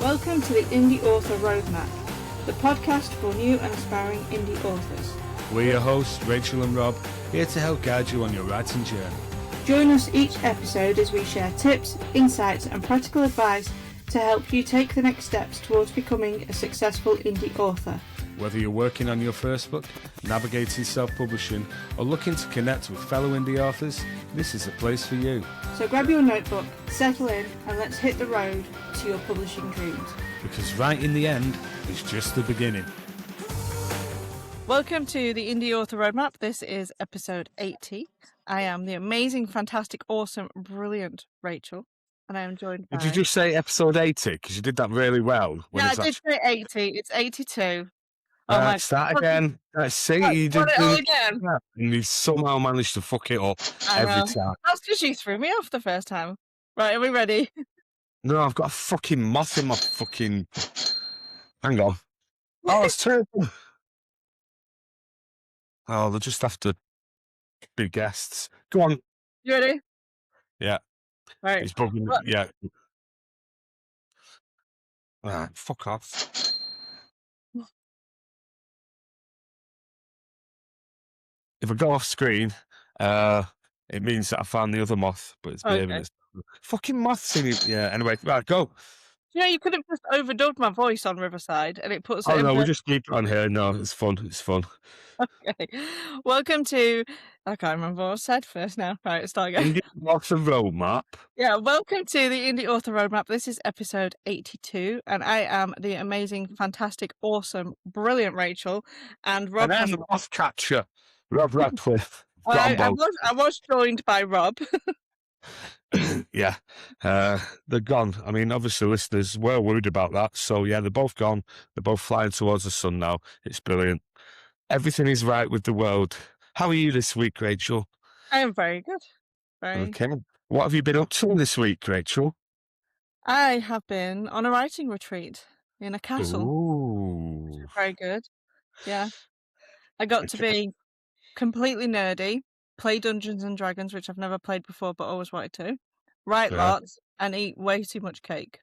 Welcome to the Indie Author Roadmap, the podcast for new and aspiring indie authors. We're your hosts, Rachel and Rob, here to help guide you on your writing journey. Join us each episode as we share tips, insights and practical advice to help you take the next steps towards becoming a successful indie author. Whether you're working on your first book, navigating self-publishing, or looking to connect with fellow indie authors, this is the place for you. So grab your notebook, settle in, and let's hit the road to your publishing dreams. Because right in the end, it's just the beginning. Welcome to the Indie Author Roadmap. This is episode 80. I am the amazing, fantastic, awesome, brilliant Rachel, and I am joined by... Did you just say episode 80? Because you did that really well. Yeah, I did say 80. It's 82. Oh my! Start again. Let's see. You did it all again. And you somehow managed to fuck it up every time. That's because you threw me off the first time. Right, are we ready? No, I've got a fucking moth in my fucking... Hang on. Oh, it's terrible. Oh, they'll just have to be guests. Go on. You ready? Yeah. Right. It's bugging. Yeah. Right, fuck off. If I go off screen, it means that I found the other moth, but it's behaving as fucking moths in it. Yeah, anyway, right, go. Yeah, you could have just overdubbed my voice on Riverside and it puts it Oh, in no, we'll just keep it on here. No, it's fun. It's fun. Okay. Welcome to... I can't remember what I said first now. Right, let's start again. Indie Author Roadmap. Yeah, welcome to the Indie Author Roadmap. This is episode 82, and I am the amazing, fantastic, awesome, brilliant Rachel, and Rob... And I'm the moth catcher, Rob Radcliffe. I was joined by Rob. Yeah, they're gone. I mean, obviously, listeners were worried about that. So, yeah, they're both gone. They're both flying towards the sun now. It's brilliant. Everything is right with the world. How are you this week, Rachel? I am very good. Okay. What have you been up to this week, Rachel? I have been on a writing retreat in a castle. Ooh. Very good. Yeah. I got to be completely nerdy, play Dungeons and Dragons, which I've never played before but always wanted to, write lots, and eat way too much cake.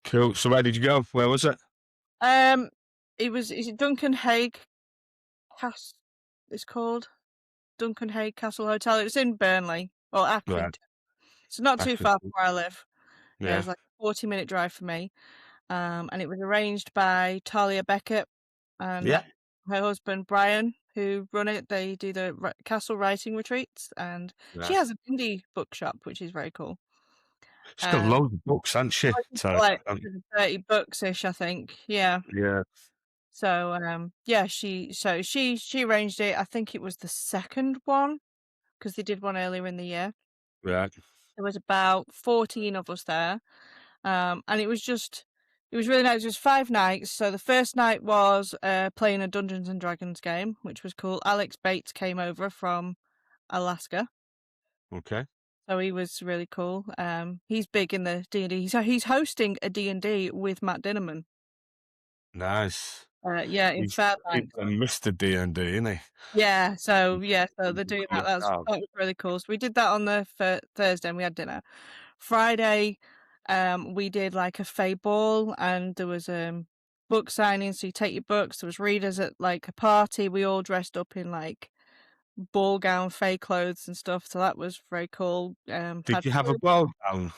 Cool. So where did you go? Where was it? Is it Duncan Hague Castle? It's called Duncan Hague Castle Hotel. It was in Burnley or Accrington. Right. It's not too far from where I live. Yeah. It was like a 40-minute drive for me. And it was arranged by Talia Beckett and her husband Brian, who run it. They do the castle writing retreats, and she has an indie bookshop, which is very cool. She's got loads of books, hasn't she? Like 30 books-ish, I think. Yeah. Yeah. So she arranged it. I think it was the second one because they did one earlier in the year. Right. There was about 14 of us there, and it was really nice. It was 5 nights. So the first night was playing a Dungeons and Dragons game, which was cool. Alex Bates came over from Alaska. Okay. So he was really cool. He's big in the D&D. So he's hosting a D&D with Matt Dinnerman. Nice. In Fairbanks. Mr. D&D, isn't he? Yeah, so they're doing that. That was really cool. So we did that on the Thursday and we had dinner. Friday, we did like a Fey ball and there was book signing. So you take your books. There was readers at like a party. We all dressed up in like ball gown, Fey clothes and stuff. So that was very cool. Did you have a ball gown?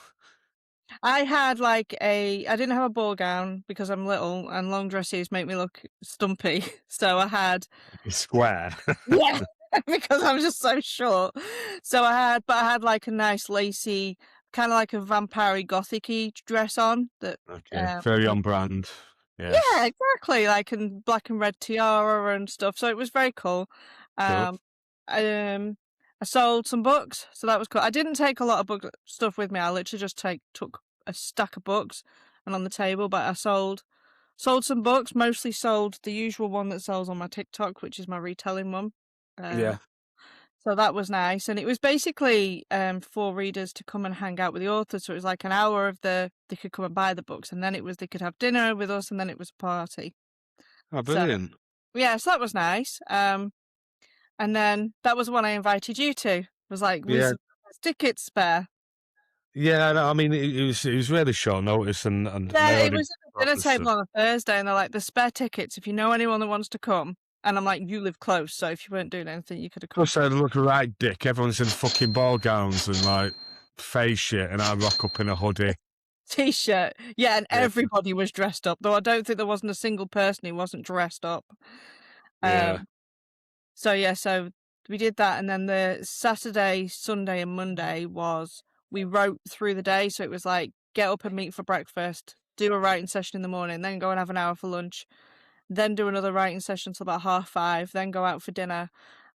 I had I didn't have a ball gown because I'm little and long dresses make me look stumpy. So I had a square. Yeah, because I'm just so short. So I had like a nice lacy, kind of like a vampire gothic-y dress on. That very on brand. Yeah, exactly. Like in black and red tiara and stuff. So it was very cool. I sold some books, so that was cool. I didn't take a lot of book stuff with me. I literally just took a stack of books and on the table, but I sold some books, mostly sold the usual one that sells on my TikTok, which is my retelling one. So that was nice. And it was basically for readers to come and hang out with the author. So it was like an hour they could come and buy the books, and then they could have dinner with us, and then it was a party. Oh, brilliant. So that was nice. And then that was the one I invited you to. It was like, we some tickets spare. Yeah, no, I mean, it was really short notice, and Yeah, I it already was at the got dinner this stuff. table on a Thursday, and they're like, "There's spare tickets if you know anyone that wants to come." And I'm like, "You live close, so if you weren't doing anything, you could have come." Plus, I look right dick. Everyone's in fucking ball gowns and like face shit, and I rock up in a hoodie. T-shirt. Yeah, and Yeah, everybody was dressed up, though I don't think there wasn't a single person who wasn't dressed up. yeah, Um, so yeah, so we did that, and then the Saturday, Sunday, and Monday was we wrote through the day. So it was like get up and meet for breakfast, do a writing session in the morning, then go and have an hour for lunch, then do another writing session till about 5:30, then go out for dinner,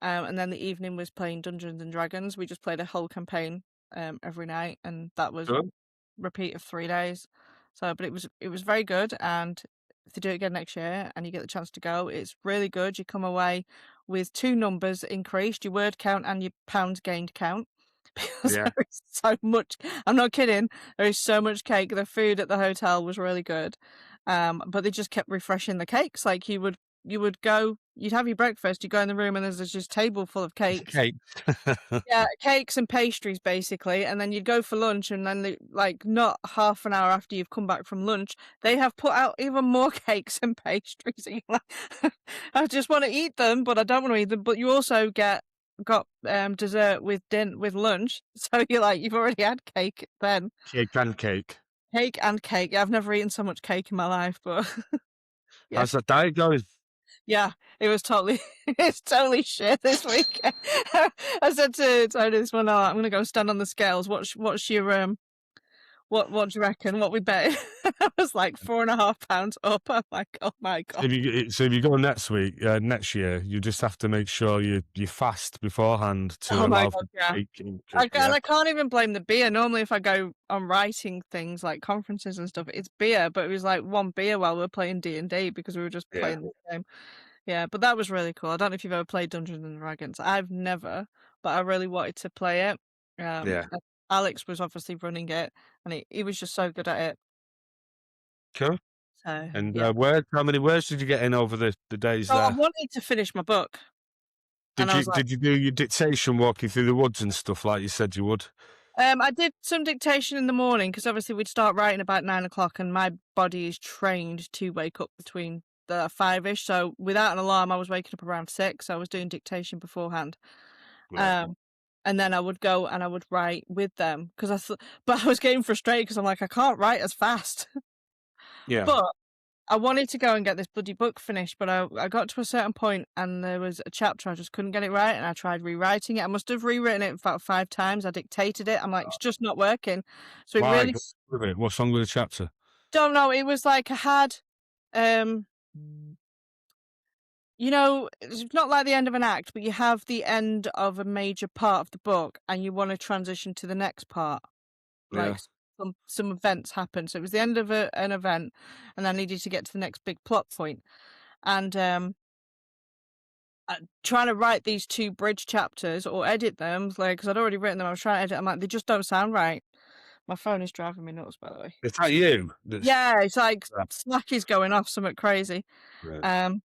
and then the evening was playing Dungeons and Dragons. We just played a whole campaign every night, and that was good. repeat of 3 days. So, but it was very good, and if they do it again next year and you get the chance to go, it's really good. You come away with 2 numbers increased, your word count and your pounds gained count, because Yeah, there is so much. I'm not kidding. There is so much cake. The food at the hotel was really good, but they just kept refreshing the cakes. Like you would go, you'd have your breakfast, you go in the room, and there's just table full of it's cakes. cake. Yeah, cakes and pastries basically, and then you'd go for lunch, and then like not half an hour after you've come back from lunch, they have put out even more cakes and pastries. And you're like, I just want to eat them, but I don't want to eat them. But you also got dessert with lunch, so you're like you've already had cake then. Cake and cake. Cake and cake. I've never eaten so much cake in my life, but yeah. How's that diet going? Yeah, it was totally it's totally shit this weekend. I said to Tony this one, "Oh, I'm gonna go stand on the scales. What's your what do you reckon? What we bet?" I was like 4.5 pounds up. I'm like, oh my god. If you go next year, you just have to make sure you fast beforehand to Oh my allow god, for yeah. cake and And yeah, I can't even blame the beer. Normally, if I go on writing things like conferences and stuff, it's beer. But it was like one beer while we were playing D&D because we were just yeah, playing this game. Yeah, but that was really cool. I don't know if you've ever played Dungeons and Dragons. I've never, but I really wanted to play it. yeah. And Alex was obviously running it, and he was just so good at it. Cool. So And yeah. how many words did you get in over the days So I there? wanted to finish my book, and Did I you was like, did you do your dictation walking through the woods and stuff like you said you would? I did some dictation in the morning because obviously we'd start writing about 9 o'clock, and my body is trained to wake up between the 5ish. So without an alarm, I was waking up around 6. So I was doing dictation beforehand. Yeah, Um, and then I would go and I would write with them because I thought, but I was getting frustrated because I'm like, I can't write as fast. yeah. But I wanted to go and get this bloody book finished, but I got to a certain point and there was a chapter I just couldn't get it right, and I tried rewriting it. I must have rewritten it about 5 times. I dictated it. I'm like, it's just not working. So it My really God, what's wrong with the chapter? don't know. It was like I had, um, it's not like the end of an act, but you have the end of a major part of the book, and you want to transition to the next part. Yeah, Like some events happen. So it was the end of an event, and I needed to get to the next big plot point. And trying to write these 2 bridge chapters or edit them, like, because I'd already written them, I was trying to edit. I'm like, they just don't sound right. My phone is driving me nuts, by the way. is that you? That's Yeah, it's like right. Slack is going off, something crazy. Right. Um,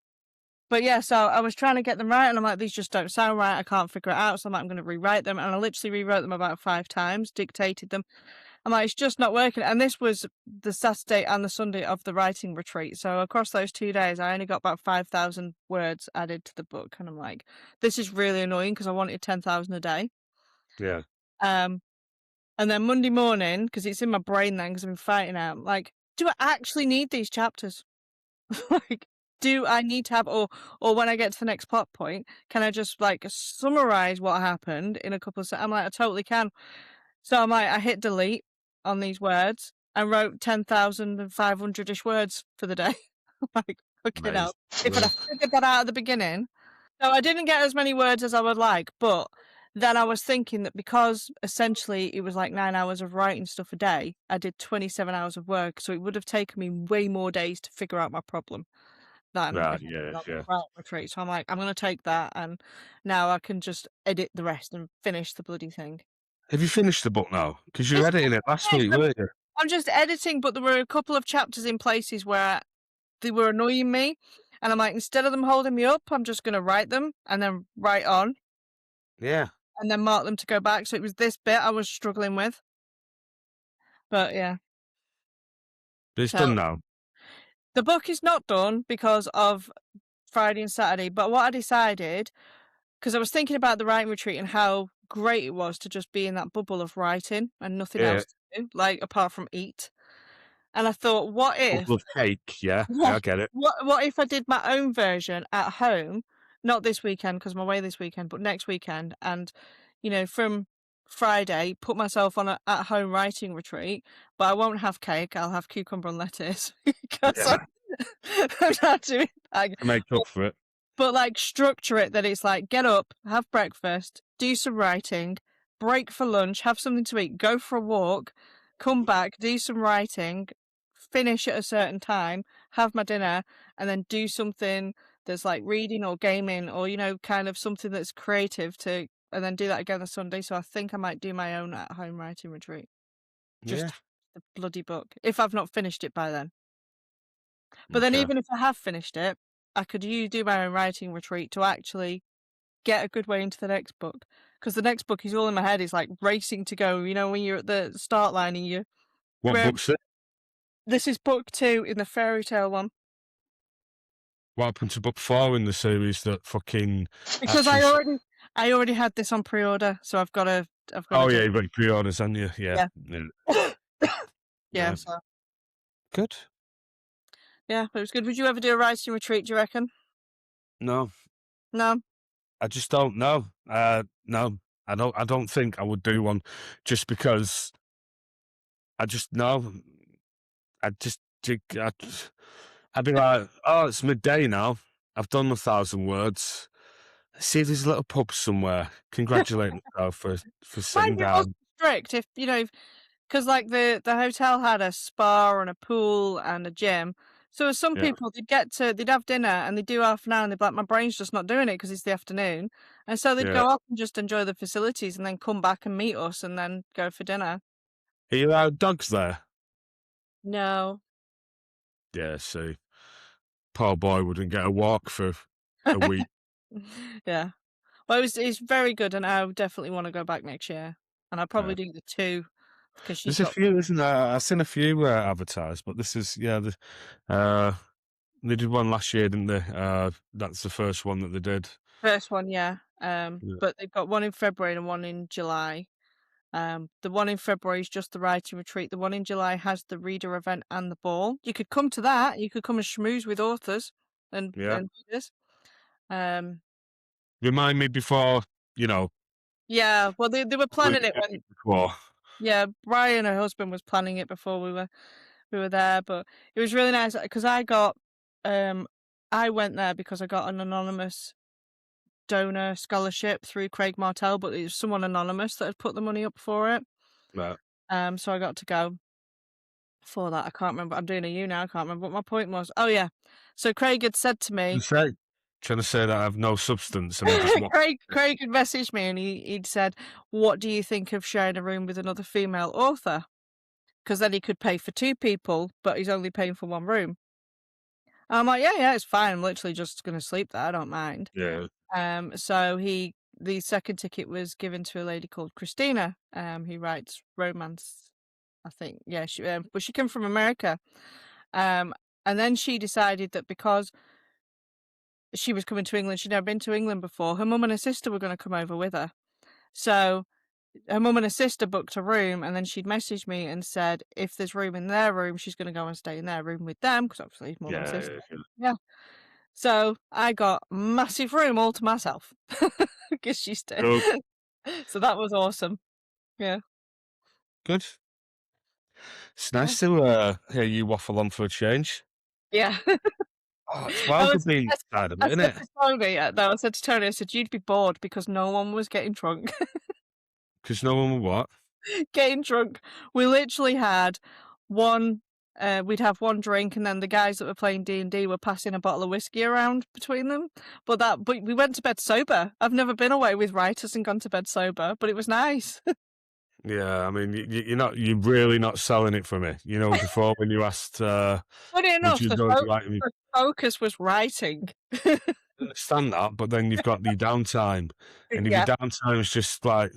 but yeah, so I was trying to get them right, and I'm like, these just don't sound right. I can't figure it out. So I'm like, I'm going to rewrite them, and I literally rewrote them about 5 times, dictated them. I'm like, it's just not working. And this was the Saturday and the Sunday of the writing retreat. So across those 2 days, I only got about 5,000 words added to the book. And I'm like, this is really annoying because I wanted 10,000 a day. Yeah, Um, and then Monday morning, because it's in my brain then, because I've been fighting out, I'm like, do I actually need these chapters? Like, do I need to have, or when I get to the next plot point, can I just like summarize what happened in a couple of I'm like, I totally can. So I'm like, I hit delete on these words and wrote 10,500-ish words for the day. Like, fucking hell. amazing. If I'd have figured that out at the beginning. So I didn't get as many words as I would like, but then I was thinking that because essentially it was like 9 hours of writing stuff a day, I did 27 hours of work. So it would have taken me way more days to figure out my problem than Right, if I'd yeah, been on yeah. the writing retreat. So I'm like, I'm going to take that, and now I can just edit the rest and finish the bloody thing. Have you finished the book now? Because you were It's editing it last finished. week, weren't you? I'm just editing, but there were a couple of chapters in places where they were annoying me, and I'm like, instead of them holding me up, I'm just going to write them and then write on Yeah. and then mark them to go back. So it was this bit I was struggling with. But yeah, But it's so done now. the book is not done because of Friday and Saturday. But what I decided, because I was thinking about the writing retreat and how great it was to just be in that bubble of writing and nothing Yeah. else to do, like apart from eat. And I thought, what if Bubble of cake. Yeah. yeah. Yeah, I get it. What if I did my own version at home? Not this weekend because I'm away this weekend, but next weekend. And, from Friday, put myself on a at home writing retreat, but I won't have cake. I'll have cucumber and lettuce because Yeah. I'm not doing that. To make up for it. But like structure it that it's like get up, have breakfast, do some writing, break for lunch, have something to eat, go for a walk, come back, do some writing, finish at a certain time, have my dinner, and then do something that's like reading or gaming or, kind of something that's creative and then do that again on Sunday. So I think I might do my own at home writing retreat. Just Yeah. the bloody book. If I've not finished it by then. But then Okay. even if I have finished it, I could do my own writing retreat to actually get a good way into the next book. Because the next book is all in my head. It's like racing to go. When you're at the start line and you What where book's it? this is book 2 in the fairy tale one. What happened to book 4 in the series that fucking Because actually I already had this on pre-order, so I've got to Oh do yeah, it. you've got pre-orders, haven't you? Yeah. Yeah. Yeah. Yeah, Yeah. so Good. yeah, but it was good. Would you ever do a writing retreat, do you reckon? No, No? I just don't know. No, I don't think I would do one just because I just know. I just I'd be like, oh, it's midday now. I've done 1,000 words. See if there's a little pub somewhere. Congratulate myself for Mind sitting you, it down. wasn't strict. If, because like the hotel had a spa and a pool and a gym. So some Yeah, people they'd have dinner and they'd do half an hour and they'd be like, my brain's just not doing it because it's the afternoon. And so they'd yeah. go off and just enjoy the facilities and then come back and meet us and then go for dinner. Are you allowed dogs there? No. Yeah. See, poor boy wouldn't get a walk for a week. Yeah. Well, it's very good and I would definitely want to go back next year. And I'll probably Yeah. do the 2 because she's There's a got few, isn't there? I've seen a few advertised, but this is they did one last year, didn't they? That's the first one that they did. first one, yeah. Yeah. But they've got one in February and one in July. The one in February is just the writing retreat. The one in July has the reader event and the ball. You could come to that. You could come and schmooze with authors and Yeah. do this. Remind me before, you know, Yeah. Well, they were planning it when before. yeah, Brian, her husband, was planning it before we were there. But it was really nice because I went there because I got an anonymous donor scholarship through Craig Martell, but it was someone anonymous that had put the money up for it. Right. So I got to go for that. I can't remember. I'm doing a U now. I can't remember what my point was. Oh yeah. So Craig had said to me, Trying to say that I have no substance and I just want. Craig had messaged me and he'd said, "What do you think of sharing a room with another female author? Because then he could pay for 2 people, but he's only paying for 1 room." I'm like, yeah, it's fine. I'm literally just going to sleep there. I don't mind. Yeah. So the second ticket was given to a lady called Christina, who writes romance, I think. Yeah, but she came from America. And then she decided that because she was coming to England, she'd never been to England before, her mum and her sister were going to come over with her. So her mum and her sister booked a room, and then she'd messaged me and said if there's room in their room, she's going to go and stay in their room with them, because obviously mum and sister. Yeah. So I got massive room all to myself because she stayed. Good. So that was awesome. Yeah. Good. It's Yeah. nice to hear you waffle on for a change. Yeah. Oh, it's wild to be inside of I it, isn't said it? to Tony, no, I said to Tony, I said, you'd be bored because no one was getting drunk. Because no one will what? Getting drunk. We literally had one, we'd have one drink and then the guys that were playing D&D were passing a bottle of whiskey around between them. But we went to bed sober. I've never been away with writers and gone to bed sober, but it was nice. Yeah, I mean, you're really not selling it for me. You know, before when you asked, Funny would enough, you go to writing? the focus was writing. I understand that, but then you've got the downtime, and if your Yeah. downtime is just like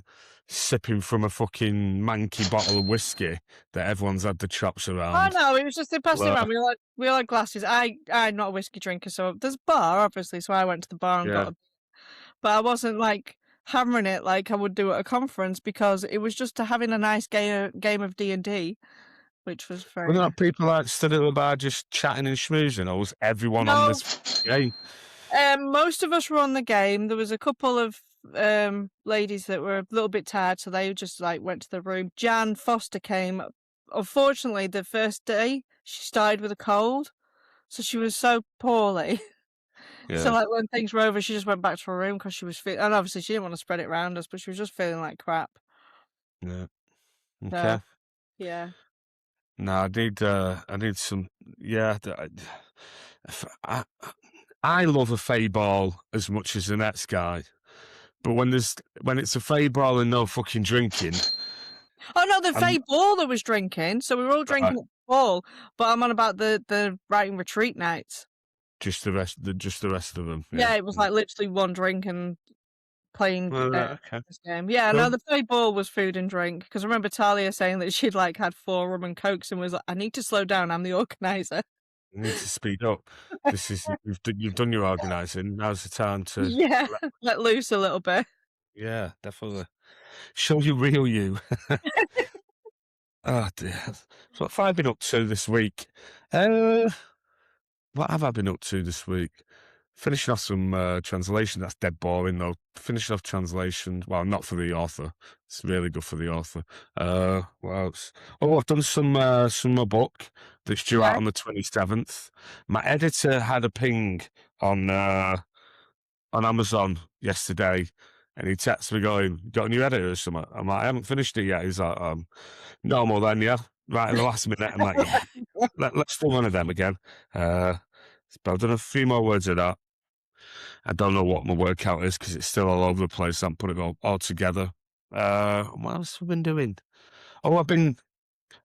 sipping from a fucking manky bottle of whiskey that everyone's had the chops Oh around. no, it was just they passed it Uh, around. We all had glasses. I'm not a whiskey drinker, so there's a bar obviously. So I went to the bar and got yeah. a, but I wasn't like hammering it like I would do at a conference because it was just having a nice game of D&D, which was Were very there nice. not people like stood at the bar just chatting and schmoozing, or was everyone on No, this game? most of us were on the game. There was a couple of ladies that were a little bit tired, so they just like went to the room. Jan Foster came. Unfortunately, the first day she started with a cold, so she was so poorly. So Yeah, like when things were over, she just went back to her room because she was feeling, and obviously she didn't want to spread it around us, but she was just feeling like crap. yeah. So Okay. yeah. No, I need some. Yeah, if I love a fey ball as much as the next guy, but when it's a fey ball and no fucking drinking, Oh no, the I'm Faye Baller was drinking, so we were all right. drinking at the ball. But I'm on about the writing retreat nights. Just the rest of them. Yeah. Yeah, it was like literally one drink and playing Well, okay. this game. Yeah, no, Cool. the Faye Ball was food and drink because I remember Talia saying that she'd like had 4 rum and cokes and was like, "I need to slow down. I'm the organizer." You need to speed up. This is you've done your organising. Now's the time to. Yeah, let loose a little bit. Yeah, definitely. Show you real you. Oh dear. So what have I been up to this week? Uh, what have I been up to this week? Finishing off some translation. That's dead boring though. Finishing off translation. Well, not for the author. It's really good for the author. What else? Oh, I've done some more book that's due out Okay. on the 27th. My editor had a ping on Amazon yesterday, and he texted me going, "Got a new editor or something?" I'm like, "I haven't finished it yet." He's like, "Normal then, yeah." Right in the last minute, I'm like, "Yeah, let's do one of them again." Uh, but I've done a few more words of that. I don't know what my word count is because it's still all over the place. I'm putting it all together. What else have I been doing? Oh, I've been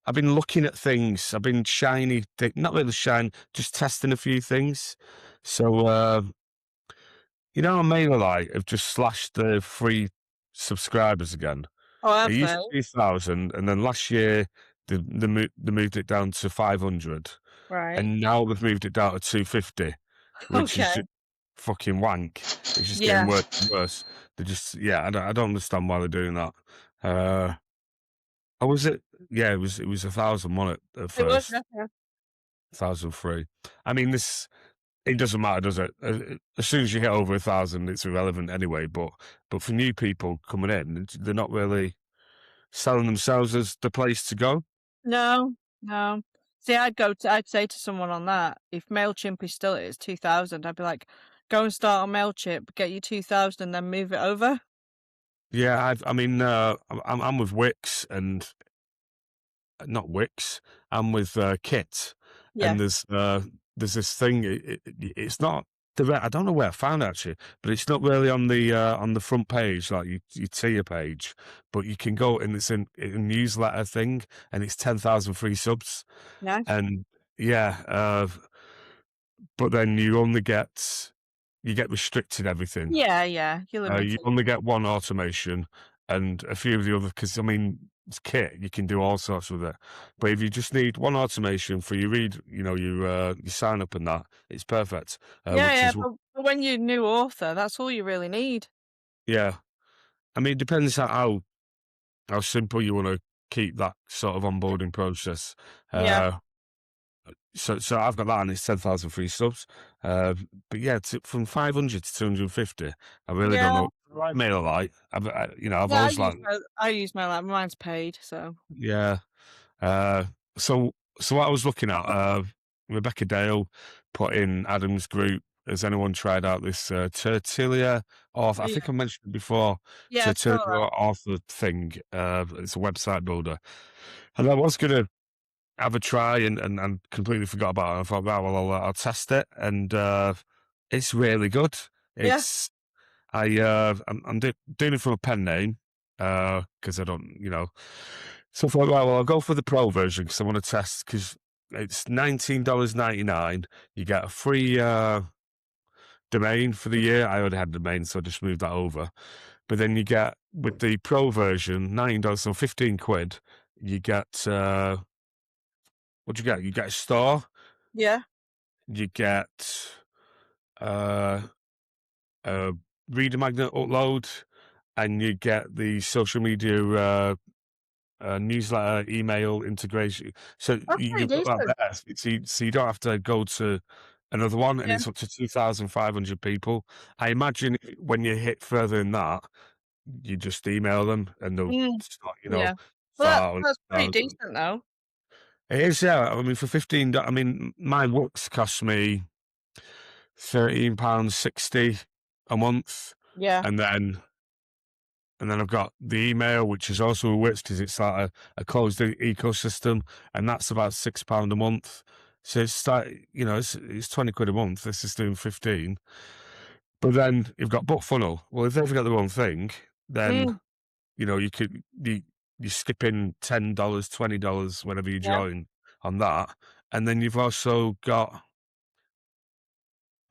looking at things. I've been not really shiny, just testing a few things. So on MailerLite have just slashed the free subscribers again. Oh, It have used they? to be 1,000, and then last year they moved it down to 500, Right. and now they've moved it down to 250, which is Okay. just fucking wank. It's just getting Yeah, worse and worse. They just, yeah, I don't understand why they're doing that. Uh, oh, was it? Yeah, it was 1,000, wasn't it, at it was. first? Yeah, yeah. 1,003. I mean, it doesn't matter, does it? As soon as you hit over 1,000, it's irrelevant anyway. But for new people coming in, they're not really selling themselves as the place to go. No, no. See, I'd say to someone on that, if MailChimp is still at its 2,000, I'd be like, go and start on MailChimp, get your 2,000 and then move it over. Yeah, I mean, I'm with Wix and not Wix. I'm with Kit, Yeah, and there's this thing. It's not direct. I don't know where I found it actually, but it's not really on the front page like you tier page. But you can go and it's in a newsletter thing, and it's 10,000 free subs, nice. and yeah, but then you get restricted everything. Yeah, yeah, you're You limited. only get one automation and a few of the other, because I mean, it's kit, you can do all sorts with it. But if you just need one automation for your read, you sign up and that, it's perfect. Yeah, Which yeah, is, but when you're a new author, that's all you really need. yeah. I mean, it depends on how simple you want to keep that sort of onboarding process. Yeah, Uh, so I've got that and it's 10,000 free subs. But yeah, from 500 to 250, I really don't yeah, know. Right, MailerLite, I've yeah. always like, I use my lap. Mine's paid, so yeah. Uh, so, so what I was looking at, Rebecca Dale put in Adam's group. Has anyone tried out this Tertilia author? I yeah, think I mentioned it before. yeah. Saw Tertilia that. author thing. It's a website builder, and I was gonna have a try and completely forgot about it. I thought, right, well, I'll test it, and it's really good. Yeah, It's I'm doing it from a pen name because I don't, So I thought, right, well, I'll go for the pro version because I want to test because it's $19.99. You get a free domain for the year. I already had a domain, so I just moved that over. but then you get with the pro version, $19, so 15 quid, you get what do you get? You get a store, Yeah. you get uh, a reader magnet upload, and you get the social media newsletter, email integration. So That's pretty you've got that decent. there. So you don't have to go to another one, and Yeah. it's up to 2,500 people. I imagine when you hit further than that, you just email them and they'll Mm, start, yeah. Well, start out. that's pretty decent though. It is, yeah. I mean, for 15, I mean, my books cost me £13.60 a month, Yeah. and then I've got the email, which is also a Wix because it's like a closed ecosystem, and that's about £6 a month. So it's 20 quid a month. This is doing 15. But then you've got Book Funnel. Well, if they've got the wrong thing, then Mm, you skip in $10, $20 whenever you yeah. join on that, and then you've also got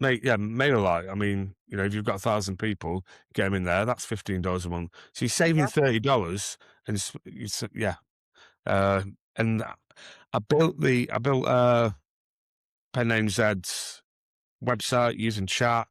MailerLite. I mean, if you've got 1,000 people, get them in there. That's $15 a month. So you're saving Yeah. $30, and yeah. Uh, and I built Pen Name Z's website using chat,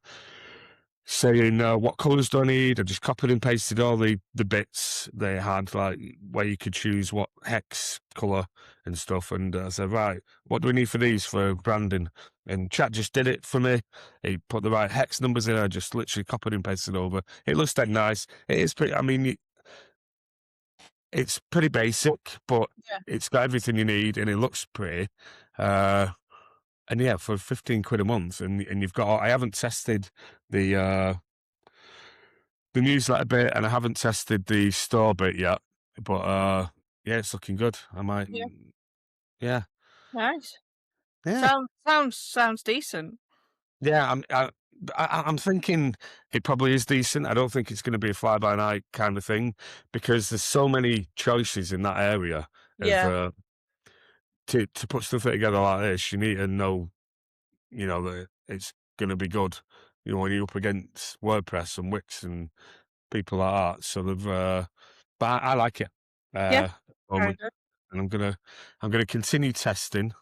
saying what colours do I need. I just copied and pasted all the bits they had, like where you could choose what hex colour and stuff. And I said, right, what do we need for these for branding? And chat just did it for me. He put the right hex numbers in. I just literally copied and pasted over. It looks dead nice. It is pretty. I mean, it's pretty basic, but Yeah. it's got everything you need, and it looks pretty. Uh, and yeah, for 15 quid a month, and you've got. I haven't tested the newsletter bit, and I haven't tested the store bit yet. But yeah, it's looking good. I might, Yeah. yeah, Nice. yeah, Sounds decent. yeah. I'm thinking it probably is decent. I don't think it's going to be a fly by night kind of thing because there's so many choices in that area of Yeah. to put stuff together like this. You need to know, that it's going to be good. When you're up against WordPress and Wix and people like that. So but I like it Yeah. at the Very moment, good. and I'm gonna continue testing,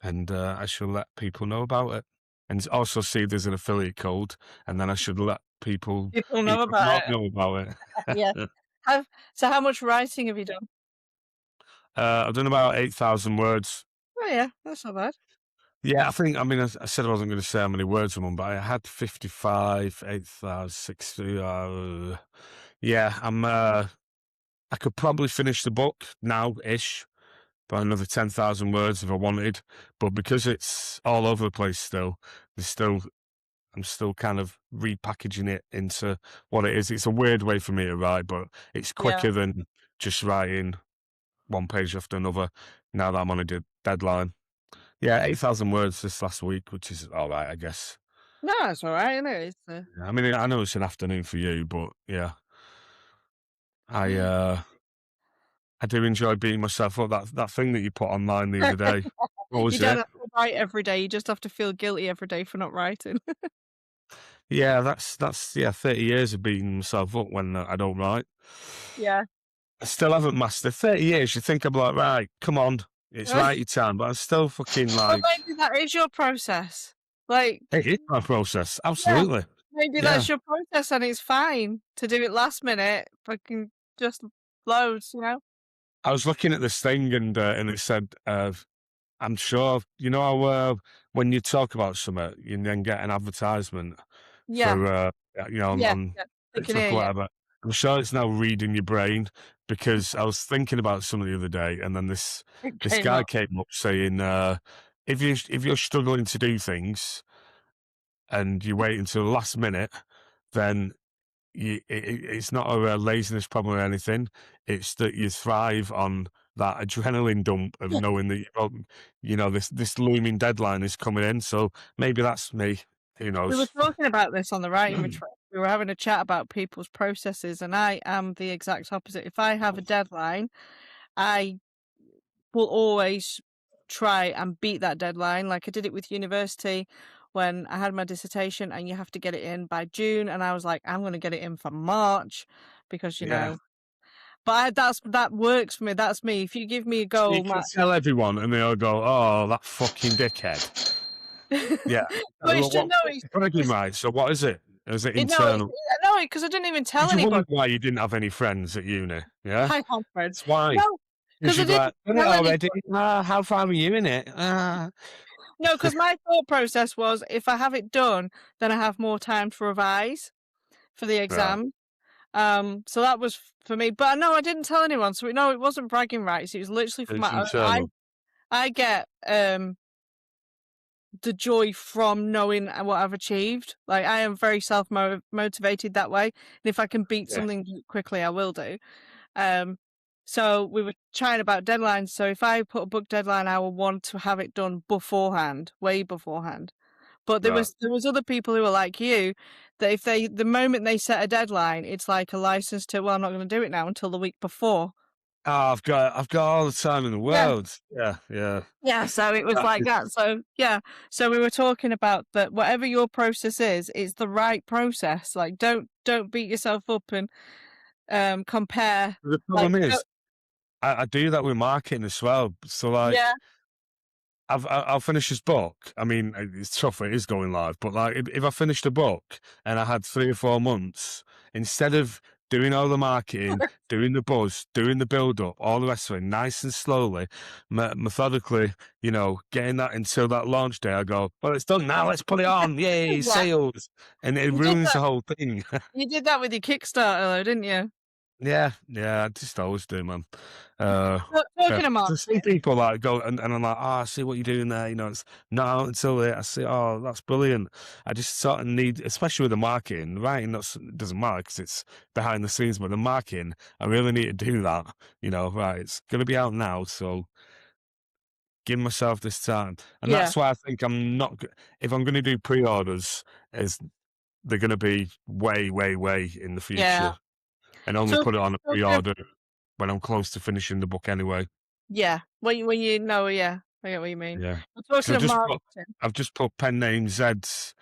and I shall let people know about it, and also see if there's an affiliate code, and then I should let people People even know about more it. know about it. Yeah. How much writing have you done? I've done about 8,000 words. Oh yeah, that's not bad. Yeah, I mean, I said I wasn't going to say how many words I'm on, but I had 55, 8,000, 60. Yeah, I could probably finish the book now-ish by another 10,000 words if I wanted, but because it's all over the place still, I'm still kind of repackaging it into what it is. It's a weird way for me to write, but it's Yeah. quicker than just writing one page after another now that I'm on a deadline. Yeah, 8,000 words this last week, which is all right, I guess. No, it's all right, isn't it? I mean, I know it's an afternoon for you, but yeah, I uh, I do enjoy beating myself up. That thing that you put online the other day, what You was don't it? have to write every day, you just have to feel guilty every day for not writing. Yeah, that's 30 years of beating myself up when I don't write. Yeah. I still haven't mastered 30 years. You think I'm like, right, come on, it's writing time, but I'm still fucking But like, maybe that is your process. Like, it is my process. yeah, Absolutely. maybe Yeah. that's your process and it's fine to do it last minute, fucking just loads. I was looking at this thing and it said, I'm sure, how when you talk about something, you then get an advertisement Yeah, for, yeah, on yeah. They can TikTok hear or you. whatever. I'm sure it's now reading your brain because I was thinking about something the other day, and then It this came guy up. came up saying, if you're struggling to do things and you wait until the last minute, then it's not a laziness problem or anything. It's that you thrive on that adrenaline dump of Yeah. knowing that this looming deadline is coming in. So maybe that's me. Who We were knows? talking about this on the writing retreat. We were having a chat about people's processes, and I am the exact opposite. If I have a deadline, I will always try and beat that deadline. Like I did it with university. when I had my dissertation and you have to get it in by June, and I was like, "I'm gonna get it in for March," because, Yeah. but that works for me, that's me. If you give me a So you goal, can my tell everyone and they all go, "Oh, that fucking dickhead." Yeah. but it's Well, just no, what's the bragging it's rights? So what is it? Is it no, internal? no, because I didn't even tell Did you wonder anybody. why you didn't have any friends at uni? Yeah? I had friends. It's why. No, Because because I you'd be didn't like, "Done it tell already? anybody. Ah, how far are you in it? Ah." No, because my thought process was if I have it done, then I have more time to revise for the Right. exam. So that was for me. But no, I didn't tell anyone. So no, it wasn't bragging rights. It was literally for It's my own. I internal. I get the joy from knowing what I've achieved. Like I am very self motivated that way. And if I can beat Yeah. something quickly, I will do. Um, so we were chatting about deadlines. So if I put a book deadline, I will want to have it done beforehand, way beforehand. But Right. there was other people who are like you, that if they the moment they set a deadline, it's like a license to, well, I'm not going to do it now until the week before. Oh, I've got all the time in the Yeah. world. Yeah, yeah. Yeah, so it was That like is that. So yeah, so we were talking about that. Whatever your process is, it's the right process. Like don't beat yourself up and compare. the Like problem is don't, I do that with marketing as well. So, yeah, like, I'll finish this book. I mean, it's tough. It is going live, but like, if I finished a book and I had 3 or 4 months, instead of doing all the marketing, doing the buzz, doing the build up, all the rest of it, nice and slowly, methodically, getting that until that launch day, I go, well, it's done now. Let's put it on. Yay, yeah. sales! And it You did ruins that. the whole thing. You did that with your Kickstarter, though, didn't you? Yeah, yeah, I just always do, man. Uh, yeah, Talking of 'cause I see marketing, people like go and I'm like, oh, I see what you're doing there. It's not out until it. I see, oh, that's brilliant. I just sort of need, especially with the marketing, the writing doesn't matter because it's behind the scenes, but the marketing, I really need to do that. Right? It's gonna be out now, so give myself this time, and yeah, that's why I think I'm not. If I'm gonna do pre-orders, is they're gonna be way, way, way in the yeah. future, and only Talk, put it on a talking of, pre-order when I'm close to finishing the book anyway. yeah, when you know, yeah, I get what you mean. Yeah. But So talking of marketing, I've just put pen name Zed's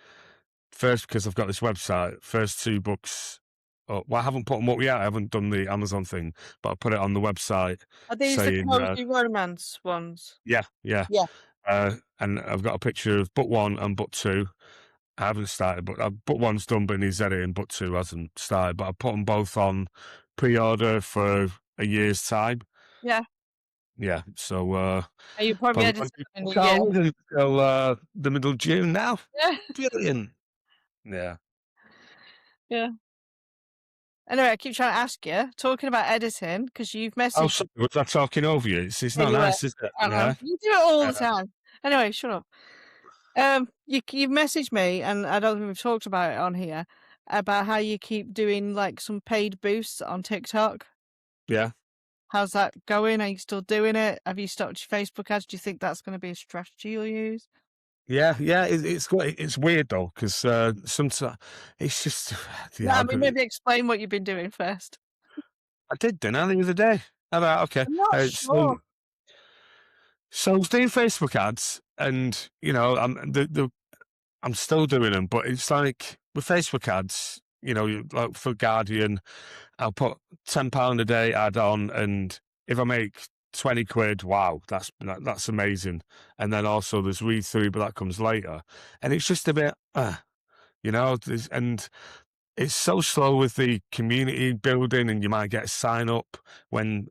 first because I've got this website, first 2 books. Oh, well, I haven't put them up yet. I haven't done the Amazon thing, but I put it on the website are these the saying, cozy romance ones? yeah, yeah. Yeah. And I've got a picture of book 1 and book 2. I haven't started, but book 1's done, but needs editing. Book 2 hasn't started, but I put them both on pre-order for a year's time. Yeah. Yeah, so And you probably probably edited won't be them in a book year. out until the middle of June now. Yeah. Brilliant. Yeah. Yeah. Anyway, I keep trying to ask you, talking about editing, because you've Oh, messaged sorry, was I talking over you? It's not anyway. nice, is it? I don't know. Yeah. You do it all the Yeah. time. Anyway, shut up. You've messaged me, and I don't think we've talked about it on here, about how you keep doing like some paid boosts on TikTok. Yeah. How's that going? Are you still doing it? Have you stopped your Facebook ads? Do you think that's going to be a strategy you'll use? Yeah, yeah, it's weird though, 'cause, someti it's just the Yeah, I mean, algorithm. maybe explain what you've been doing first. I did, didn't I, the other day? Alright, okay. I'm not So sure. I was doing Facebook ads and, I'm still doing them, but it's like with Facebook ads, like for Guardian, I'll put £10 a day ad on, and if I make 20 quid, wow, that's amazing. And then also there's read through, but that comes later. And it's just a bit, and it's so slow with the community building, and you might get a sign up when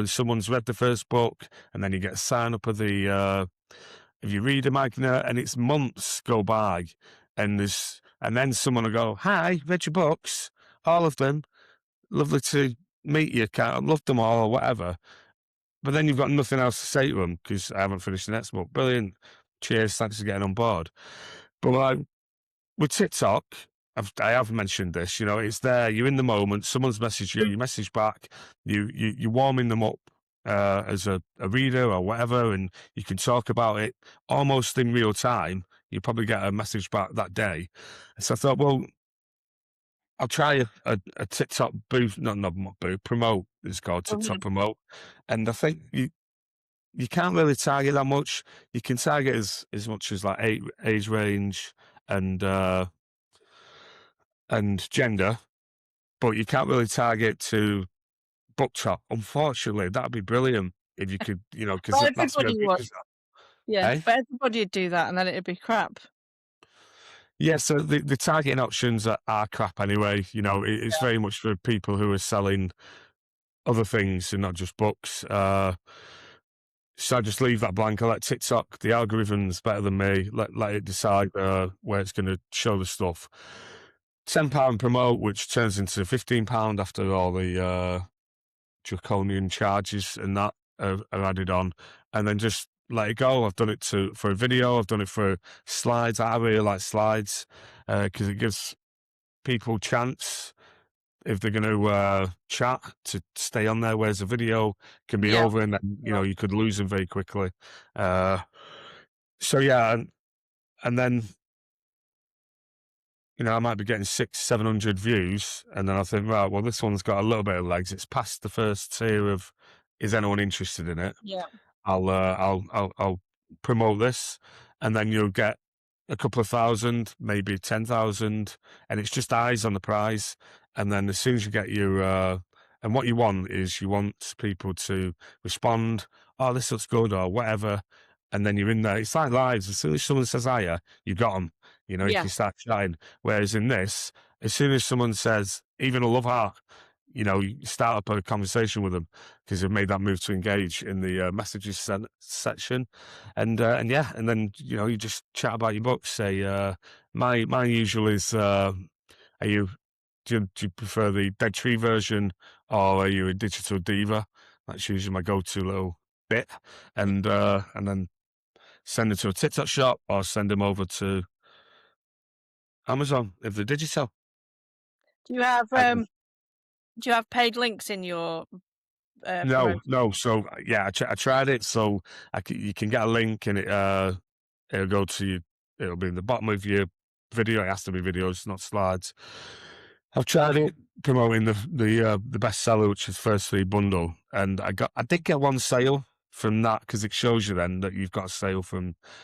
someone's read the first book, and then you get a sign up of if you read a magnet, and it's months go by, and then someone will go, "Hi, read your books, all of them. Lovely to meet you. I loved them all, or whatever." But then you've got nothing else to say to them because I haven't finished the next book. Brilliant. Cheers. Thanks for getting on board. But like with TikTok, I have mentioned this. It's there. You're in the moment. Someone's messaged you. You message back. You're warming them up as a reader or whatever, and you can talk about it almost in real time. You probably get a message back that day. So I thought, well, I'll try a TikTok booth, not booth, promote. It's called TikTok Mhm. promote, and I think you can't really target that much. You can target as much as like age range and and gender, but you can't really target to book shop. Unfortunately, that'd be brilliant if you could, because But that's where everybody would. videos are. Yeah, Eh? but everybody'd do that, and then it'd be crap. Yeah, so the targeting options are crap anyway. It's Yeah, very much for people who are selling other things and not just books. So I just leave that blank. I let TikTok, the algorithm's better than me. Let it decide where it's going to show the stuff. £10 promote, which turns into £15 after all the draconian charges and that are added on, and then just let it go. I've done it for a video. I've done it for slides. I really like slides because it gives people chance if they're going to chat to stay on there, whereas a video can be yeah, over and then sure. you could lose them very quickly. Uh, so yeah, and then I might be getting 700 views, and then I think, right, well, this one's got a little bit of legs. It's past the first tier of is anyone interested in it? Yeah, I'll promote this, and then you'll get a couple of thousand, maybe 10,000, and it's just eyes on the prize. And then as soon as you get and what you want is you want people to respond, oh, this looks good, or whatever, and then you're in there. It's like lives. As soon as someone says hiya, you got them. You yeah, can start chatting. Whereas in this, as soon as someone says, even a love heart, you start up a conversation with them because they've made that move to engage in the messages section, and yeah, and then you just chat about your books. Say, my usual is, are you do you prefer the Dead Tree version or are you a digital diva? That's usually my go-to little bit, and then send them to a TikTok shop or send them over to Amazon if they're digital. Do you have And paid links in your no, promotion? no. So yeah, I tried it. So you can get a link and it'll go to you. It'll be in the bottom of your video. It has to be videos, not slides. I've tried it promoting the bestseller, which is first free bundle, and I did get one sale from that because it shows you then that you've got a sale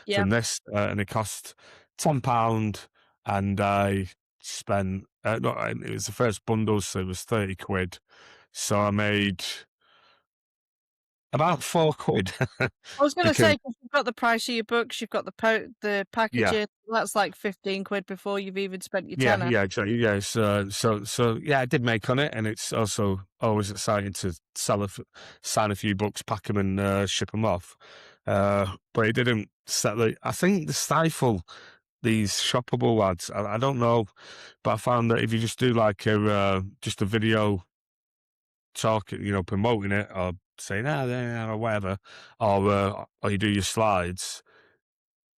Yeah, from this, and it cost £10, and I spent no, it was the first bundle, so it was £30. So I made about £4 I was gonna because say, 'cause you've got the price of your books, you've got the yeah, packaging, that's like 15 quid before you've even spent your yeah, tenner. yeah, exactly. Yeah, so yeah, I did make on it, and it's also always exciting to sign a few books, pack them, and ship them off. But it didn't set I think they stifle these shoppable ads. I don't know, but I found that if you just do like just a video talking, promoting it or saying or whatever, or you do your slides,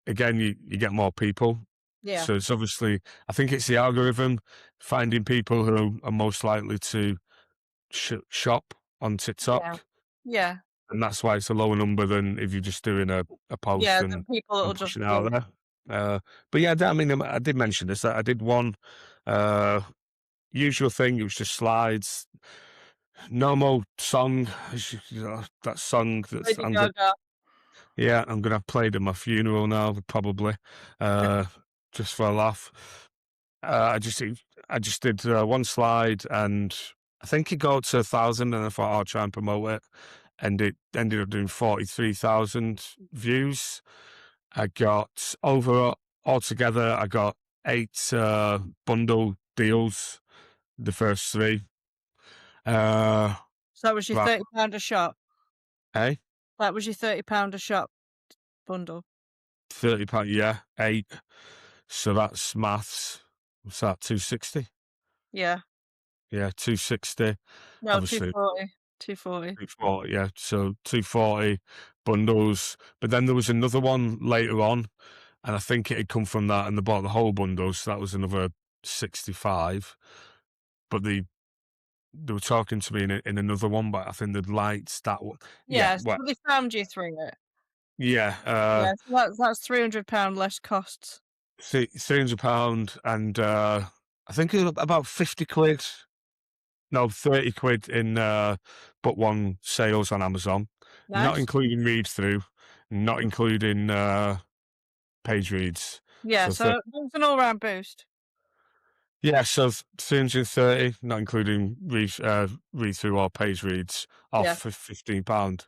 again, you get more people. Yeah, So it's obviously, I think it's the algorithm finding people who are most likely to shop on yeah, TikTok, yeah, and that's why it's a lower number than if you're just doing a post yeah, the people that'll and just pushing it out look. there. But yeah, I mean, I did mention this. That I did one uh, usual thing. It was just slides, normal song. That song that's Lady Gaga. I'm gonna have played at my funeral now, probably, uh, just for a laugh. I just did one slide, and I think it got to 1,000, and I thought I'll try and promote it, and it ended up doing 43,000 views. I got altogether, I got 8 bundle deals, the first 3. Uh, So that was your right, £30 a shop? hey, That was your £30 a shop bundle? £30, yeah, 8. So that's maths. What's that? 260. Yeah. Yeah, 260. No, Obviously, 240. 240. 240, yeah. So 240 bundles. But then there was another one later on, and I think it had come from that, and they bought the whole bundle, so that was another 65. But they were talking to me in another one, but I think they'd liked that one. Yeah, Yeah, so well, they found you through it. yeah. Yeah, so that's £300 less costs. £300, and I think it was about 50 quid. No, 30 quid in book one sales on Amazon. not Nice. including read through, not including page reads. Yeah, So so it's an all-round boost. yeah, so 330, not including read through or page reads, off Yeah. for £15.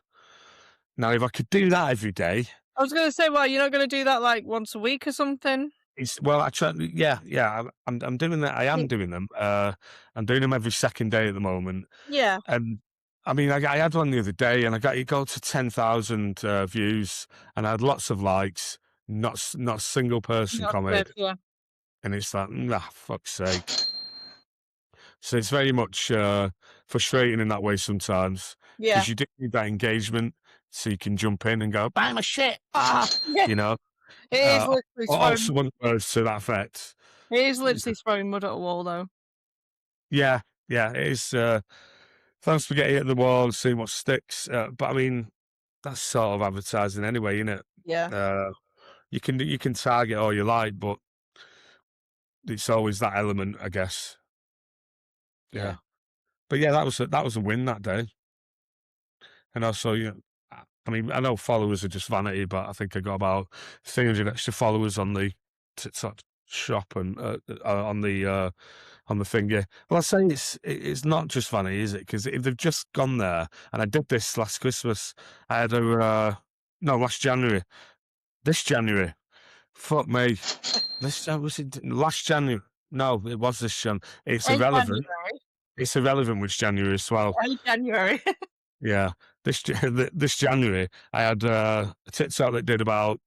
Now, if I could do that every day, I was gonna say, well, you're not gonna do that, like, once a week or something? it's well, I try. Yeah, yeah, I'm doing that. I am Ye doing them. I'm doing them every second day at the moment, yeah. and I mean, I had one the other day, and I got it go to 10,000 views, and I had lots of likes, not a single person Not good, commented, yeah. and it's like, nah, fuck's sake. So it's very much frustrating in that way sometimes Yeah. because you do need that engagement so you can jump in and go, buy my shit, ah, Yeah. you know, It is literally or throwing someone words to that effect. it is literally throwing mud at a wall, though. Yeah, yeah, it is. Throwing spaghetti at the wall and seeing what sticks. But I mean, that's sort of advertising anyway, isn't it? Yeah. Uh, you can target all you like, but it's always that element, I guess. Yeah. Yeah, but yeah, that was a win that day. And also, I mean, I know followers are just vanity, but I think I got about 300 extra followers on the TikTok shop and on the thing. Yeah, well, I say it's not just vanity, is it? Because if they've just gone there, and I did this last Christmas, I had a no, last January, this January. Fuck me, this was it last January? No, it was this Jan. It's In irrelevant. January. It's irrelevant which January as well. In January. Yeah. This January, I had a TikTok that did about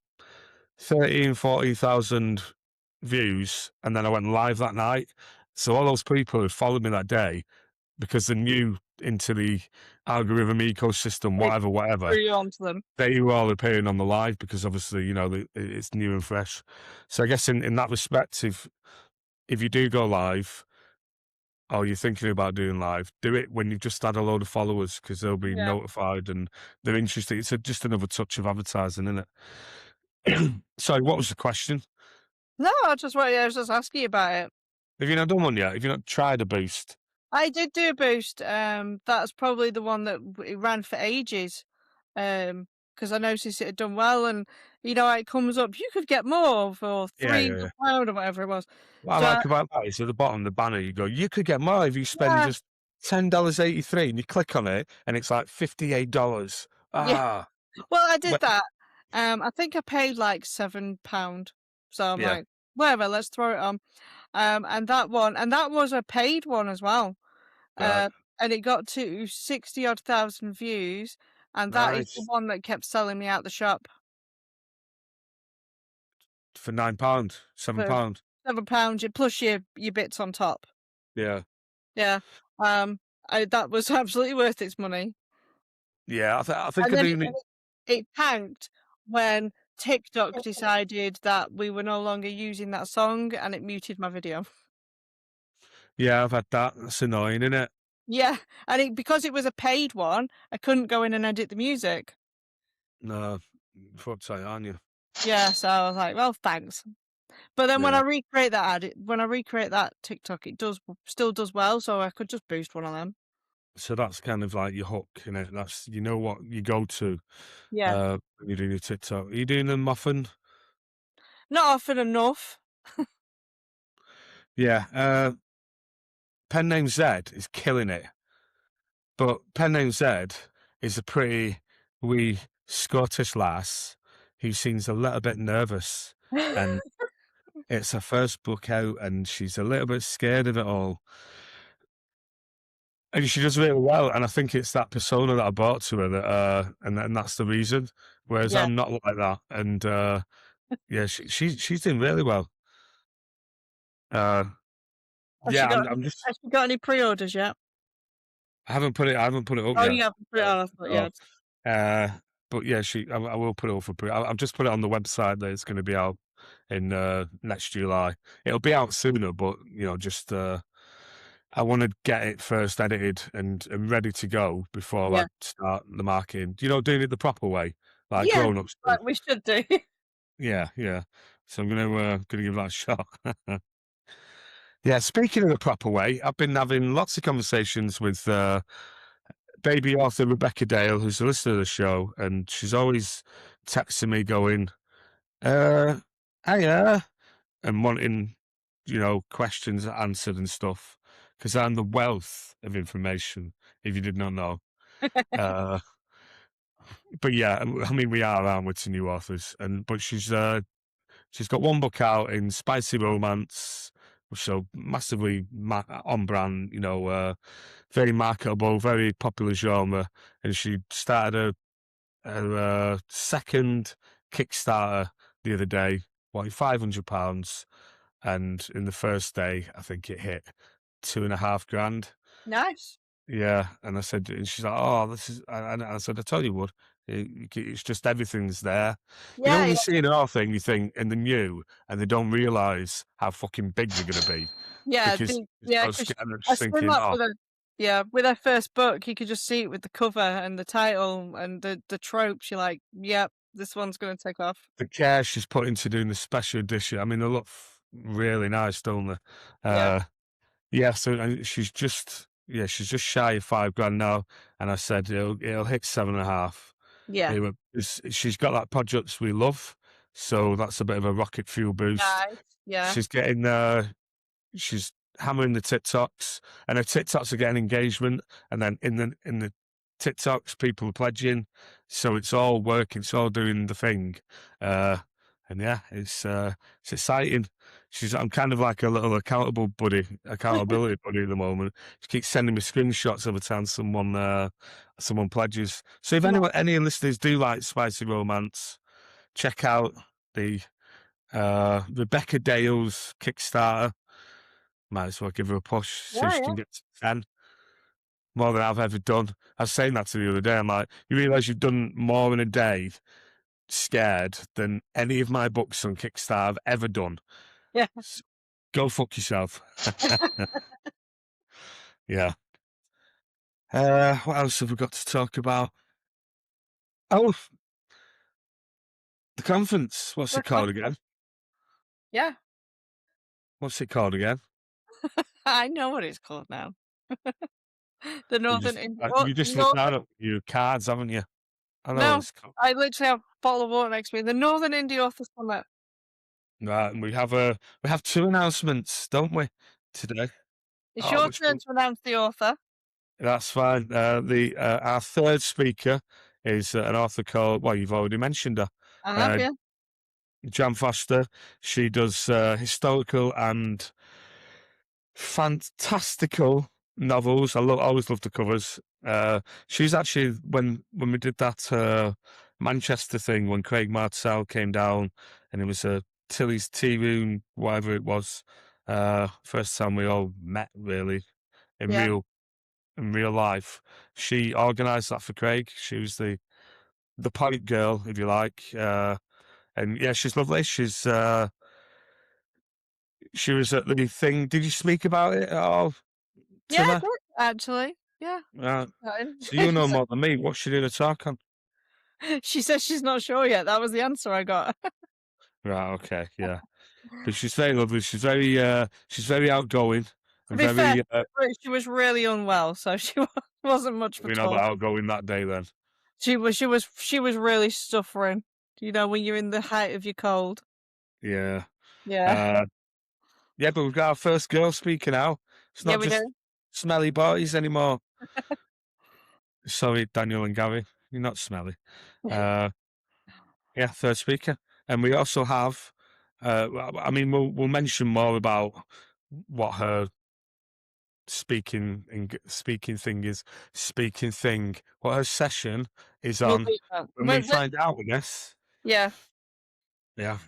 14,000 views, and then I went live that night. So all those people who followed me that day because they're new into the algorithm ecosystem, It whatever, threw you onto them. they were all appearing on the live because obviously, it's new and fresh. So I guess in that respect, if you do go live, or you're thinking about doing live, do it when you've just had a load of followers because they'll be Yeah. notified and they're interested. It's just another touch of advertising, isn't it? Sorry, what was the question? No, I was just asking you about it. Have you not done one yet? Have you not tried a boost? I did do a boost, that's probably the one that it ran for ages, because I noticed it had done well and, it comes up, "You could get more for Yeah, yeah, yeah. £300" or whatever it was. What I So like about that is at the bottom of the banner, you go, you could get more if you spend yeah, just $10.83, and you click on it, and it's like $58. yeah. Ah, Well, I did well, that. I think I paid, like, £7, so I'm yeah, like, "Whatever, let's throw it on." And that was a paid one as well. right, Uh, and it got to 60 odd thousand views, and that is the nice one that kept selling me out the shop for £9, for £7. £7 plus your bits on top. Yeah, Yeah. Um, that was absolutely worth its money. yeah. I think And I then do it need. it tanked when TikTok decided that we were no longer using that song, and it muted my video. Yeah, I've had that. That's annoying, isn't it? Yeah, and because it was a paid one, I couldn't go in and edit the music. No, fuck's sake, aren't you? Yeah, so I was like, "Well, thanks." But then Yeah. when I recreate that TikTok, it still does well, so I could just boost one of them. So that's kind of like your hook, you know. That's what you go to Yeah. when you're doing your TikTok. Are you doing them often? Not often enough. Yeah. Pen name Z is killing it, but pen name Z is a pretty wee Scottish lass who seems a little bit nervous, and it's her first book out, and she's a little bit scared of it all. And she does really well, and I think it's that persona that I brought to her that, and that's the reason. Whereas Yeah. I'm not like that, and yeah, she's doing really well. Uh, yeah, I'm just Has she got any pre-orders yet? I haven't put it up Oh, yet. you haven't put it on, I thought you No, had. uh, but yeah, I will put it up for pre. I've just put it on the website that it's going to be out in next July. It'll be out sooner, but just I want to get it first edited and ready to go before I Yeah. start the marketing. Doing it the proper way, like Yeah, grown ups do. like we should do. Yeah, yeah. So I'm gonna give that a shot. Yeah. Speaking of the proper way, I've been having lots of conversations with baby author Rebecca Dale, who's a listener to the show, and she's always texting me going, uh, hiya, and wanting, questions answered and stuff, because I'm the wealth of information, if you did not know. Uh, but yeah, I mean, we are, aren't we, to new authors? But she's got one book out in spicy romance, so massively on brand, very marketable, very popular genre, and she started her second Kickstarter the other day, what, £500, and in the first day, I think it hit 2.5 grand. Nice. Yeah, and I said, and she's like, "Oh, this is," and I said, "I told you would. It's just everything's there." Yeah, When yeah, you see an art thing, you think, and they're new, and they don't realise how fucking big they're gonna be yeah, because it's so 'cause scared. I'm I just seen thinking, that "Oh, with with her first book, you could just see it with the cover and the title and the tropes. You're like, "Yep, this one's gonna take off." the care she's put into doing the special edition." I mean, they look really nice, don't they? Yeah, Yeah, so she's just shy of 5 grand now, and I said it'll hit 7.5. yeah. She's got that projects we love, so that's a bit of a rocket fuel boost. Nice. Yeah, She's getting she's hammering the TikToks, and her TikToks are getting engagement, and then in the TikToks, people are pledging, so it's all working, it's all doing the thing, and yeah, it's exciting. I'm kind of like a little accountability buddy at the moment. She keeps sending me screenshots every time someone pledges. So if no, any listeners do like spicy romance, check out the Rebecca Dale's Kickstarter. Might as well give her a push, see if yeah, she yeah, can get to 10. More than I've ever done. I was saying that to the other day. I'm like, you realise you've done more in a day, scared, than any of my books on Kickstarter I've ever done. yeah. S Go fuck yourself. Yeah. What else have we got to talk about? Oh, the conference. What's The it called again? conference. Yeah, What's it called again? I know what it's called now. The You Northern just Ind you just looked Northern that up your cards, haven't you? I know what no, it's called. I literally have a bottle of water next to me. The Northern Indie Author Summit. Right, and we have 2 announcements, don't we, today? It's Oh, your which turn one? to announce the author. That's fine. Our third speaker is an author called, well, you've already mentioned her, I have, uh, yeah. Jan Foster. She does historical and fantastical novels. Always love the covers. She's actually when we did that Manchester thing when Craig Martell came down, and it was a Tilly's Tea Room, whatever it was. First time we all met really in Yeah. real life. She organised that for Craig. She was the point girl, if you like. And yeah, she's lovely. She was at the thing. Did you speak about it at all Yeah, to I her? did, actually. Yeah. Right. Fine. So you know more than me. What's she doing a talk on? She says she's not sure yet. That was the answer I got. Right. Okay. Yeah. But she's very lovely. She's very outgoing To and be fair, very. she was really unwell, so she wasn't much for We know about talking. outgoing that day then. She was really suffering. You know, when you're in the height of your cold. Yeah. Yeah. Uh, yeah. But we've got our first girl speaker now. It's Yeah, not we just do. smelly boys anymore. Sorry, Daniel and Gary. You're not smelly. Uh, yeah, third speaker. And we also have, I mean, we'll mention more about what her speaking thing, what her session is We'll on do that. when we find out, I guess. Yeah. Yeah.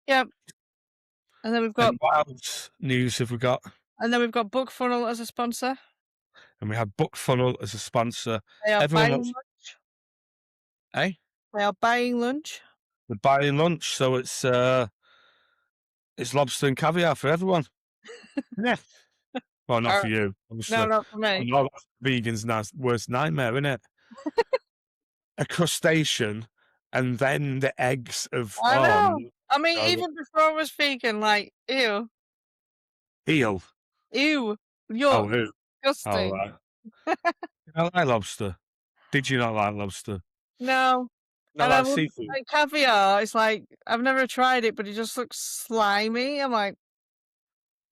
Yeah. And then we've got And what else news have we got? Book Funnel as a sponsor. And we have Book Funnel as a sponsor. They are Everyone buying else, lunch. eh? They are buying lunch. We're buying lunch, so it's lobster and caviar for everyone. Yeah. Well, not for Alright. you, No, obviously. not for I me. know that's vegan's worst nightmare, isn't it? A crustacean and then the eggs of I know. I mean, no, even before I was vegan, like, ew. eel. Ew. Oh, Yuck. who? Oh, Disgusting. right. I like lobster. Did you not like lobster? No, Not and I like wouldn't seafood? like caviar. It's like I've never tried it, but it just looks slimy. I'm like,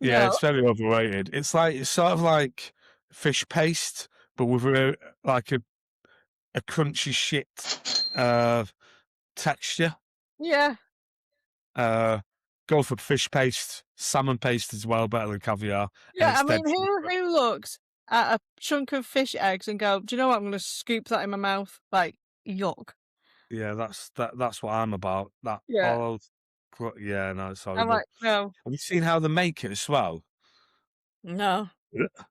Yeah, no. it's very overrated. It's sort of like fish paste, but with like a crunchy shit uh texture. Yeah, Uh, go for fish paste, salmon paste as well, better than caviar, and yeah. it's I dead mean, who cheap. who looks at a chunk of fish eggs and go, do you know what? I'm going to scoop that in my mouth. Like, yuck. Yeah, that's what I'm about. That Yeah. all those, yeah, no, it's I'm horrible. like, no, Have you seen how they make it as well? no. Ugh.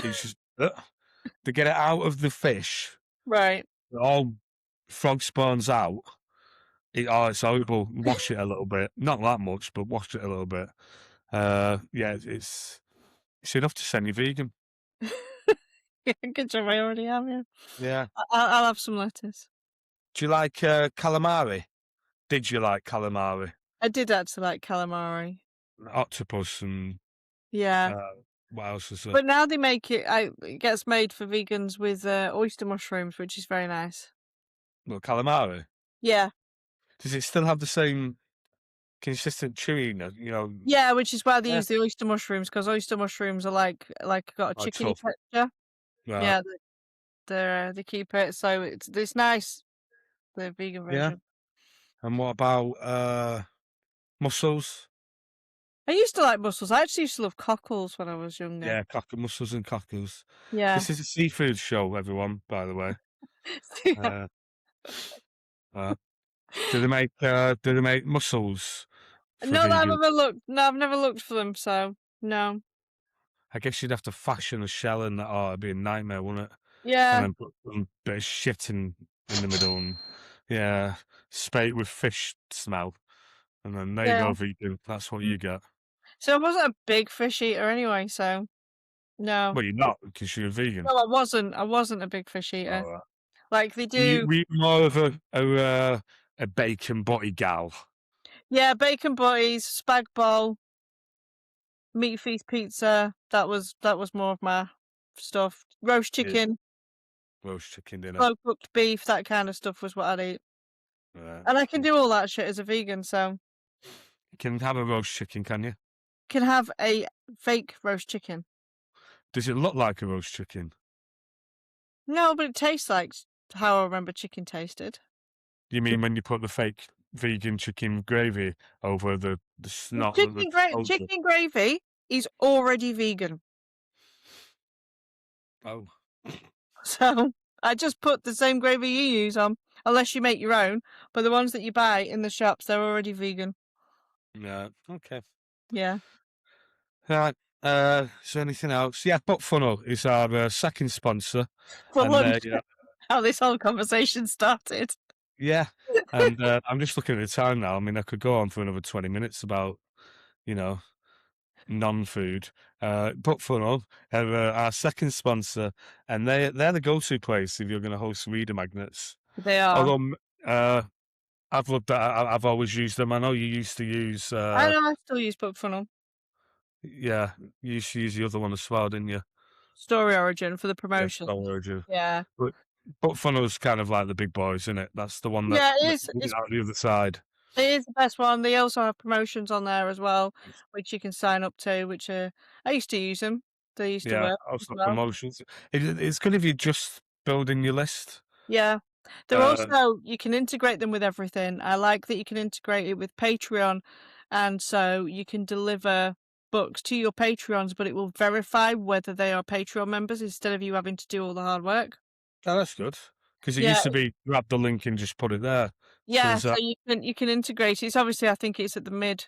It's just they get it out of the fish, Right. it all frog spawns out. It's horrible. Wash it a little bit, not that much, but wash it a little bit. Yeah, it's enough to send you vegan. Yeah, good job. I already have. Yeah. Yeah. I'll have some lettuce. Do you like calamari? Did you like calamari? I did actually like calamari. Octopus and Yeah. uh, what else is there? But now they make it, it gets made for vegans with oyster mushrooms, which is very nice. Well, calamari. Yeah. Does it still have the same consistent chewiness? You know, Yeah, which is why they yeah. use the oyster mushrooms because oyster mushrooms are like got a Like chickeny tough. texture. Right. Yeah, they keep it so it's nice. The vegan Yeah. version. And what about mussels? I used to like mussels. I actually used to love cockles when I was younger. Yeah, mussels and cockles. Yeah. This is a seafood show, everyone. By the way. Yeah. Uh, uh, do they make mussels for Not that I've vegan? ever looked. No, I've never looked for them. So no. I guess you'd have to fashion a shell in that. Oh, it'd be a nightmare, wouldn't it? And Yeah. then put some bit of shit in the middle, and yeah, spray it with fish smell, and then there you Yeah. go, vegan. That's what you get. So I wasn't a big fish eater anyway. So no. Well, you're not because you're vegan. No, I wasn't. I wasn't a big fish All eater. right. Like they do. Were you more of a bacon butty gal? Yeah, bacon butties, spag bol, meat feast pizza. That was more of my stuff. Roast Yeah, chicken, roast chicken dinner. slow cooked beef, that kind of stuff was what I'd eat. Right. And I can do all that shit as a vegan, so You can have a roast chicken, can you? can have a fake roast chicken. Does it look like a roast chicken? No, but it tastes like how I remember chicken tasted. You mean when you put the fake vegan chicken gravy over the snot that they've over? Chicken gravy is already vegan. Oh, So I just put the same gravy you use on, unless you make your own. But the ones that you buy in the shops, they're already vegan. yeah. Okay. Yeah. Right. Is there anything else? Yeah, Butt Funnel is our second sponsor, For and lunch, yeah, how this whole conversation started. yeah, and I'm just looking at the time now. I mean, I could go on for another 20 minutes about you know non-food. Butt Funnel are our second sponsor, and they're the go-to place if you're going to host reader magnets. They are. Although I've looked at, I've always used them. I know you used to use, I know I still use Book Funnel. yeah, you used to use the other one as well, didn't you? Story Origin for the Yeah, promotions. Storage. Yeah. But Funnel's kind of like the big boys, isn't it? That's the one that Yeah, it that is. did it out the other side. It is the best one. They also have promotions on there as well, which you can sign up to, which I used to use them. They used to Yeah, work as also well. promotions. It's good if you're just building your list. Yeah. They're Uh, also you can integrate them with everything. I like that you can integrate it with Patreon, and so you can deliver books to your Patreons, but it will verify whether they are Patreon members instead of you having to do all the hard work. oh, that's good because it Yeah, used to be grab the link and just put it there. So yeah. there's So that. you can integrate it. It's obviously I think it's at the mid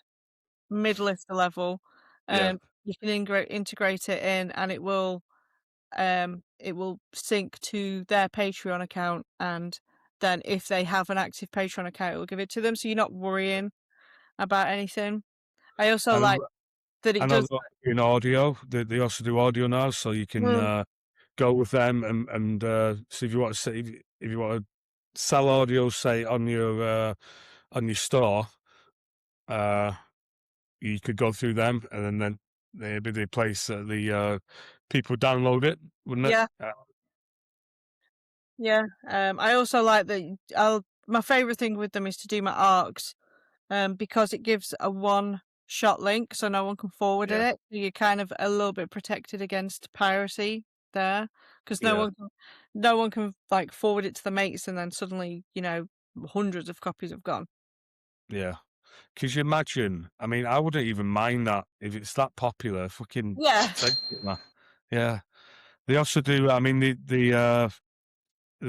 lister level, Yeah, and you can integrate it in, and it will sync to their Patreon account, and then if they have an active Patreon account, it will give it to them, so you're not worrying about anything. I also and like that I it know does. they're in audio. They also do audio now, so you can Mm, go with them and so if you want to say if you want to sell audio, say on your store, uh, you could go through them, and then maybe they place the people download it, wouldn't it? yeah, Yeah. I also like that my favorite thing with them is to do my arcs, because it gives a one-shot link, so no one can forward Yeah, it. So you're kind of a little bit protected against piracy there, because yeah, no one can like forward it to the mates, and then suddenly, hundreds of copies have gone. yeah. Could you imagine? I mean, I wouldn't even mind that if it's that popular. Fucking Yeah. just take it, man. Yeah. They also do. I mean, the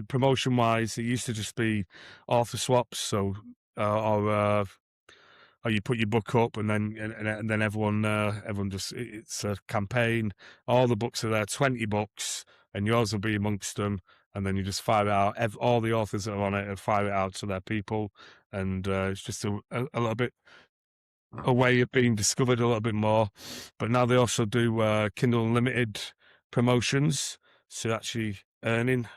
promotion wise, it used to just be author swaps. So, or you put your book up, and then everyone just it's a campaign. All the books are there, 20 books, and yours will be amongst them. And then you just fire it out. All the authors that are on it and fire it out to their people, and it's just a little bit a way of being discovered a little bit more. But now they also do Kindle Unlimited promotions, so actually earning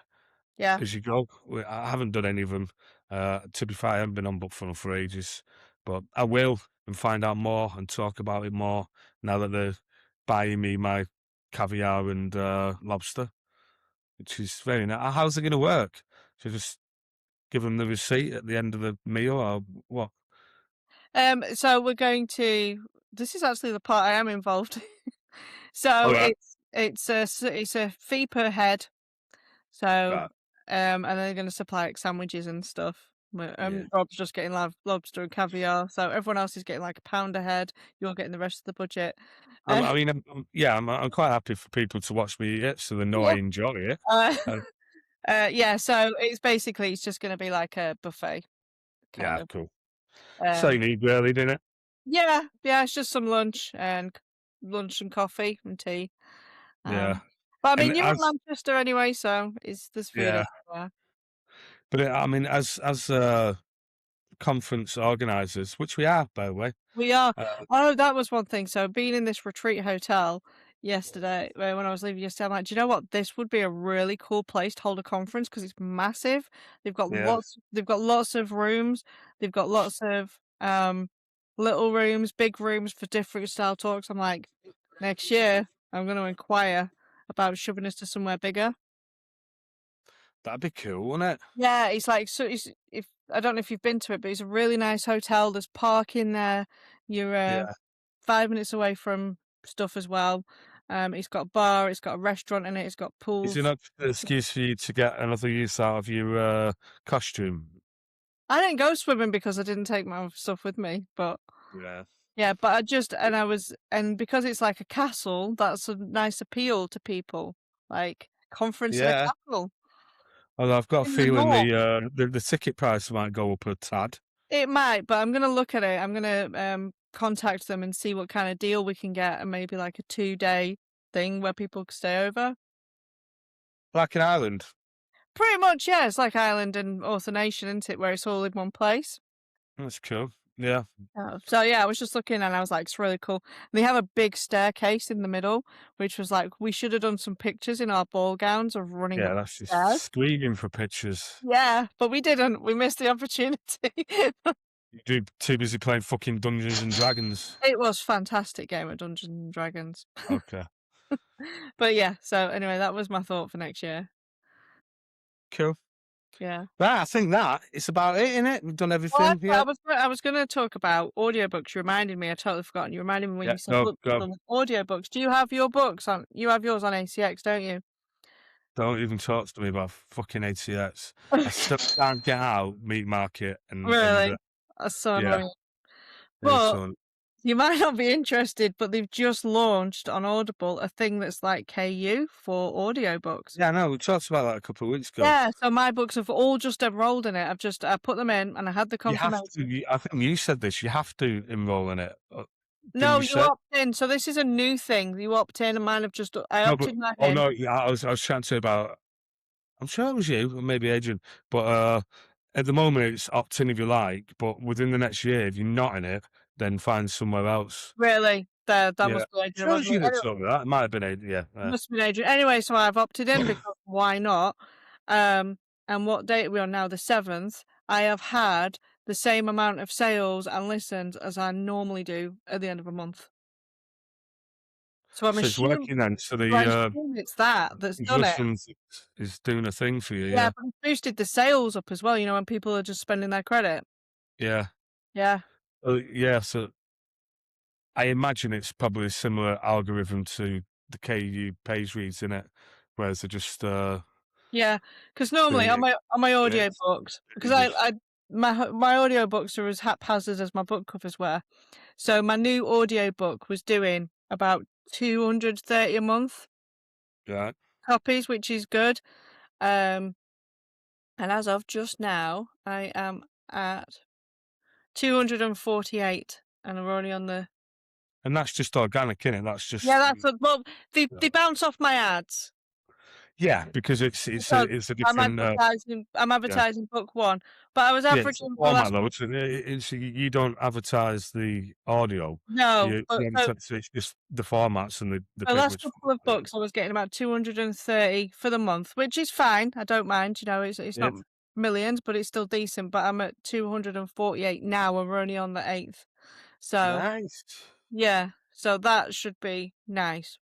Yeah. as you go. I haven't done any of them. To be fair, I haven't been on Book Funnel for ages, but I will and find out more and talk about it more now that they're buying me my caviar and lobster, which is very nice. How's it going to work? So just give them the receipt at the end of the meal, or what? So we're going to. This is actually the part I am involved. So All right, it's a fee per head. So, right, and they're going to supply like sandwiches and stuff. yeah. Rob's just getting lobster and caviar, so everyone else is getting like a pound a head. You're getting the rest of the budget. Uh, I mean, yeah, I'm quite happy for people to watch me eat it, so they know I yeah. enjoy it. Uh, Uh, yeah. So it's just going to be like a buffet kind yeah, of. cool. So Um, you need really, didn't it? yeah, yeah. It's just some lunch and coffee and tea. Yeah, But I and mean, you're in Manchester anyway, so there's food yeah, everywhere. but I mean, as conference organisers, which we are, by the way. We are. Uh, Oh, that was one thing. So being in this retreat hotel yesterday, when I was leaving yesterday, I'm like, do you know what? This would be a really cool place to hold a conference because it's massive. yeah, They've got lots of rooms. They've got lots of little rooms, big rooms for different style talks. I'm like, next year I'm going to inquire about shoving us to somewhere bigger. that'd be cool, wouldn't it? Yeah, it's like so. If I don't know if you've been to it, but it's a really nice hotel. There's parking there. You're Yeah. 5 minutes away from stuff as well. It's got a bar, it's got a restaurant in it, it's got Is it pools. not an excuse for you to get another use out of your costume? I didn't go swimming because I didn't take my stuff with me, but Yeah. yeah, but and because it's like a castle, that's a nice appeal to people. Like conference in a Yeah. castle Although I've got a in the feeling north. the ticket price might go up a tad. It might, but I'm gonna look at it. I'm gonna contact them and see what kind of deal we can get, and maybe like a 2-day thing where people can stay over. Like an island. Pretty much, yeah. It's like Ireland and Author Nation, isn't it? Where it's all in one place. That's cool. Yeah. Oh, so yeah, I was just looking and I was like, it's really cool. And they have a big staircase in the middle, which was like, we should have done some pictures in our ball gowns of running Yeah, up that's the just stairs. screaming for pictures. Yeah, but we didn't. We missed the opportunity. You're too busy playing fucking Dungeons and Dragons. It was fantastic game of Dungeons and Dragons. Okay. But yeah, so anyway, that was my thought for next year. Cool. Yeah. Right, I think that it's about it, isn't it? We've done Well, everything. Yeah. I was going to talk about audiobooks. You reminded me. I totally forgot. You reminded me when Yeah. you said Go, look for go. them audiobooks. Do you have your books on? You have yours on ACX, don't you? Don't even talk to me about fucking ATX. I still can't get out meat market and Really? That's so yeah, annoying. it's But on. you might not be interested, but they've just launched on Audible a thing that's like KU for audiobooks. Yeah, no, we talked about that a couple of weeks ago. Yeah, so my books have all just enrolled in it. I put them in and I had the You have to. confirmation. I think you said this. You have to enroll in it. Didn't No, you you say? opt in. So this is a new thing. You opt in and mine have just I No, but opted mine oh in. no, yeah, I was chatting to you about. I'm sure it was you, or maybe Adrian. But at the moment, it's opt in if you like. But within the next year, if you're not in it, then find somewhere else. Really? That Yeah, must be Adrian, sure, it's wasn't you it? that told me that. It might have been Adrian. Yeah, Must have been Adrian. Anyway, so I've opted in because why not? And what date are we on now? The 7th. I have had the same amount of sales and listens as I normally do at the end of a month. So I'm So it's assuming working then. So so I the assume it's that's done it. Russians is doing a thing for you, Yeah, yeah. but it's boosted the sales up as well, you know, when people are just spending their credit. Yeah. Yeah. Yeah, so I imagine it's probably a similar algorithm to the KU page reads in it, whereas they're just Yeah, because normally doing on it my minutes. audiobooks, because Pages. I my audiobooks are as haphazard as my book covers were. So my new audiobook was doing about 230 a month Right. copies, which is good. Um, and as of just now, I am at 248, and I'm already on the. And that's just organic, innit? That's Yeah, just that's a, well. They yeah. bounce off my ads. Yeah, because Because it's a I'm different yeah. advertising book one, but I was Yeah, it's a averaging for the format last though. It's you don't advertise the audio. no, but You advertise it's just the formats and the the last papers. couple of books I was getting about 230 for the month, which is fine. I don't mind, you know, it's Yeah. not millions, but it's still decent. But I'm at 248 now, and we're only on the 8th. So Nice. yeah, so that should be nice.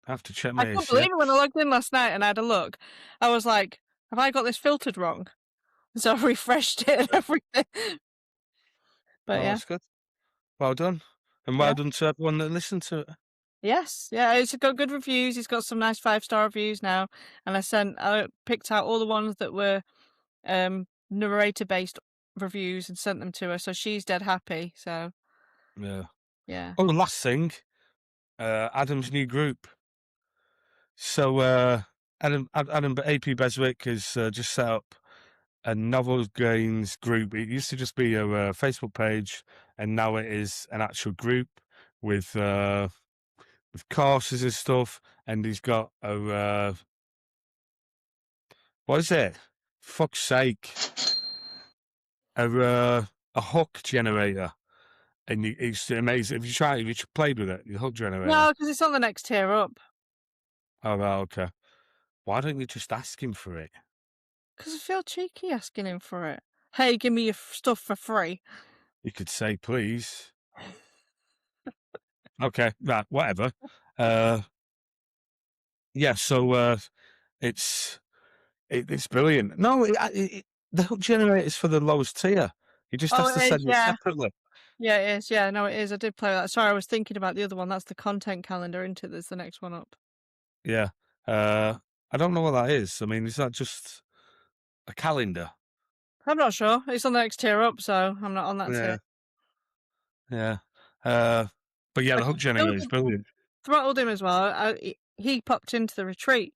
I have to check I my couldn't ace, yeah. believe it when I logged in last night and I had a look. I was like, have I got this filtered wrong? So I refreshed it and everything. But Oh, yeah. that's good. Well done. And Yeah. well done to everyone that listened to it. Yes, yeah, it's got good reviews. It's got some nice 5-star reviews now, and I picked out all the ones that were narrator based reviews and sent them to her, so she's dead happy. So Yeah. yeah. Oh, the last thing, Adam's new group. So Adam AP Beswick has just set up a novel games group. It used to just be a Facebook page, and now it is an actual group with courses and stuff. And he's got a what is it? Fuck's sake! A hook generator, and it's amazing. Have you played with it? The hook generator. No, because it's on the next tier up. Oh, right, okay. Why don't you just ask him for it? Because I feel cheeky asking him for it. Hey, give me your stuff for free. You could say, please. Okay, right, whatever. Uh, yeah, so it's it's brilliant. No, the hook generator is for the lowest tier. You just Oh, have to it is, send it yeah. separately. Yeah, it is. Yeah, no, it is. I did play that. Sorry, I was thinking about the other one. That's the content calendar, isn't it? That's the next one up. Yeah. I don't know what that is. I mean, is that just a calendar? I'm not sure. It's on the next tier up, so I'm not on that tier. Yeah, yeah. Uh, but yeah, I the hook generator is brilliant. throttled him as well. He popped into the retreat,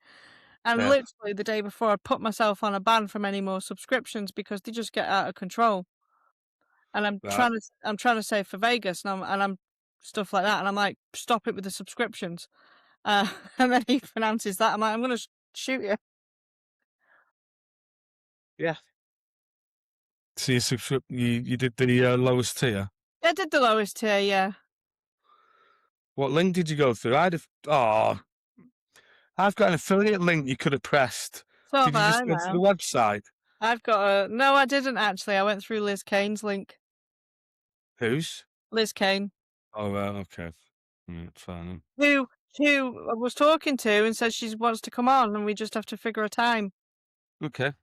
and Yeah, literally the day before, I put myself on a ban from any more subscriptions because they just get out of control. And right. I'm trying to save for Vegas, and I'm stuff like that, and I'm like, stop it with the subscriptions. And then he pronounces that. I'm like, I'm gonna shoot you. Yeah. So you did the lowest tier. I did the lowest tier, yeah. What link did you go through? I've got an affiliate link you could have pressed. So have Did you I just go to the now. website? I've got a no, I didn't actually. I went through Liz Kane's link. Whose? Liz Kane, Oh, right, okay. Fine. who I was talking to and said she wants to come on, and we just have to figure a time. Okay.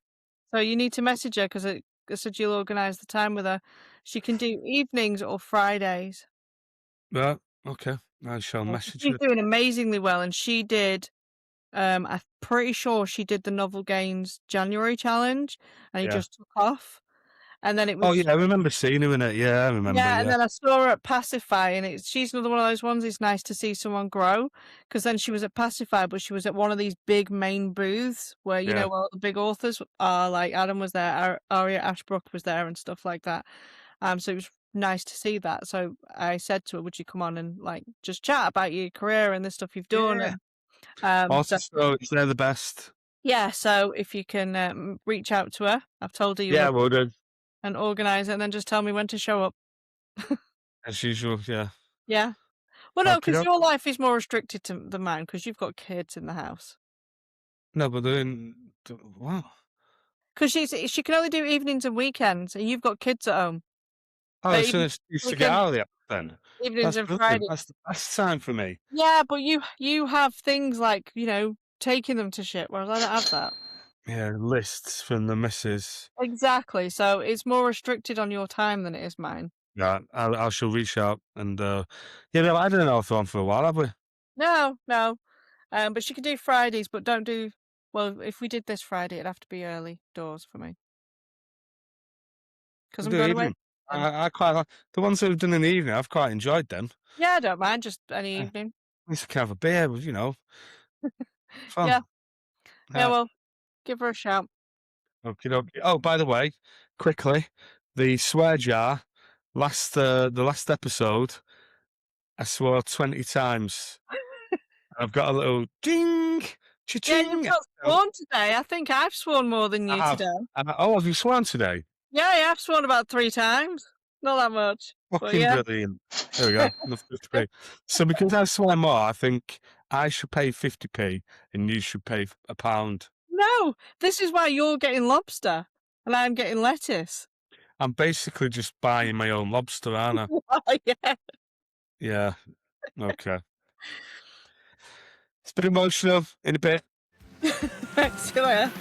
So you need to message her because I said you'll organise the time with her. She can do evenings or Fridays. Right, okay. I shall Yeah, message she's her. doing amazingly well, and she did. I'm pretty sure she did the Novel Gains January challenge, and he Yeah. just took off. And then it Oh, was yeah, I remember seeing her in it. Yeah, I remember, yeah, and yeah. then I saw her at Pacify, and she's another one of those ones. It's nice to see someone grow because then she was at Pacify, but she was at one of these big main booths where you Yeah. know all the big authors are. Like Adam was there, Aria Ashbrook was there, and stuff like that. So it was nice to see that. So I said to her, "Would you come on and like just chat about your career and the stuff you've done?" Yeah. And so Awesome stories. They're the best. yeah, so if you can reach out to her, I've told her you Yeah, love well done. and organise it, and then just tell me when to show up. As usual, yeah. Yeah. Well, no, Okay, because doke. your life is more restricted than mine because you've got kids in the house. No, but then, wow. Because she can only do evenings and weekends, and you've got kids at home. Oh, it's an Even excuse to get weekend out of the house then. evenings That's and brilliant. Friday. That's the best time for me. Yeah, but you have things like, taking them to shit, whereas I don't have that. Yeah, lists from the missus. Exactly, so it's more restricted on your time than it is mine. Yeah, I shall reach out and, yeah, no, I don't know if on for a while, have we? No, no, but she can do Fridays, but don't do well, if we did this Friday, it'd have to be early doors for me because 'cause We'll I'm do going away evening. then. I quite like the ones that we've done in the evening, I've quite enjoyed them. Yeah, I don't mind, just any Yeah, at evening. least I can have a beer with, fun. Yeah, yeah, Yeah. well, give her a shout. Okie dokie. Oh, by the way, quickly, the swear jar, the last episode, I swore 20 times. I've got a little ding, Yeah, you've cha-ching. not So sworn today. I think I've sworn more than I you have. today. Oh, have you sworn today? Yeah, yeah, I've sworn about 3 times. Not that much, but Fucking yeah. brilliant. There we go. Enough 50p. So because I swear more, I think I should pay 50p and you should pay a pound. No, this is why you're getting lobster and I'm getting lettuce. I'm basically just buying my own lobster, aren't I? Oh, yeah. Yeah. Okay. It's been emotional in a bit. See you later.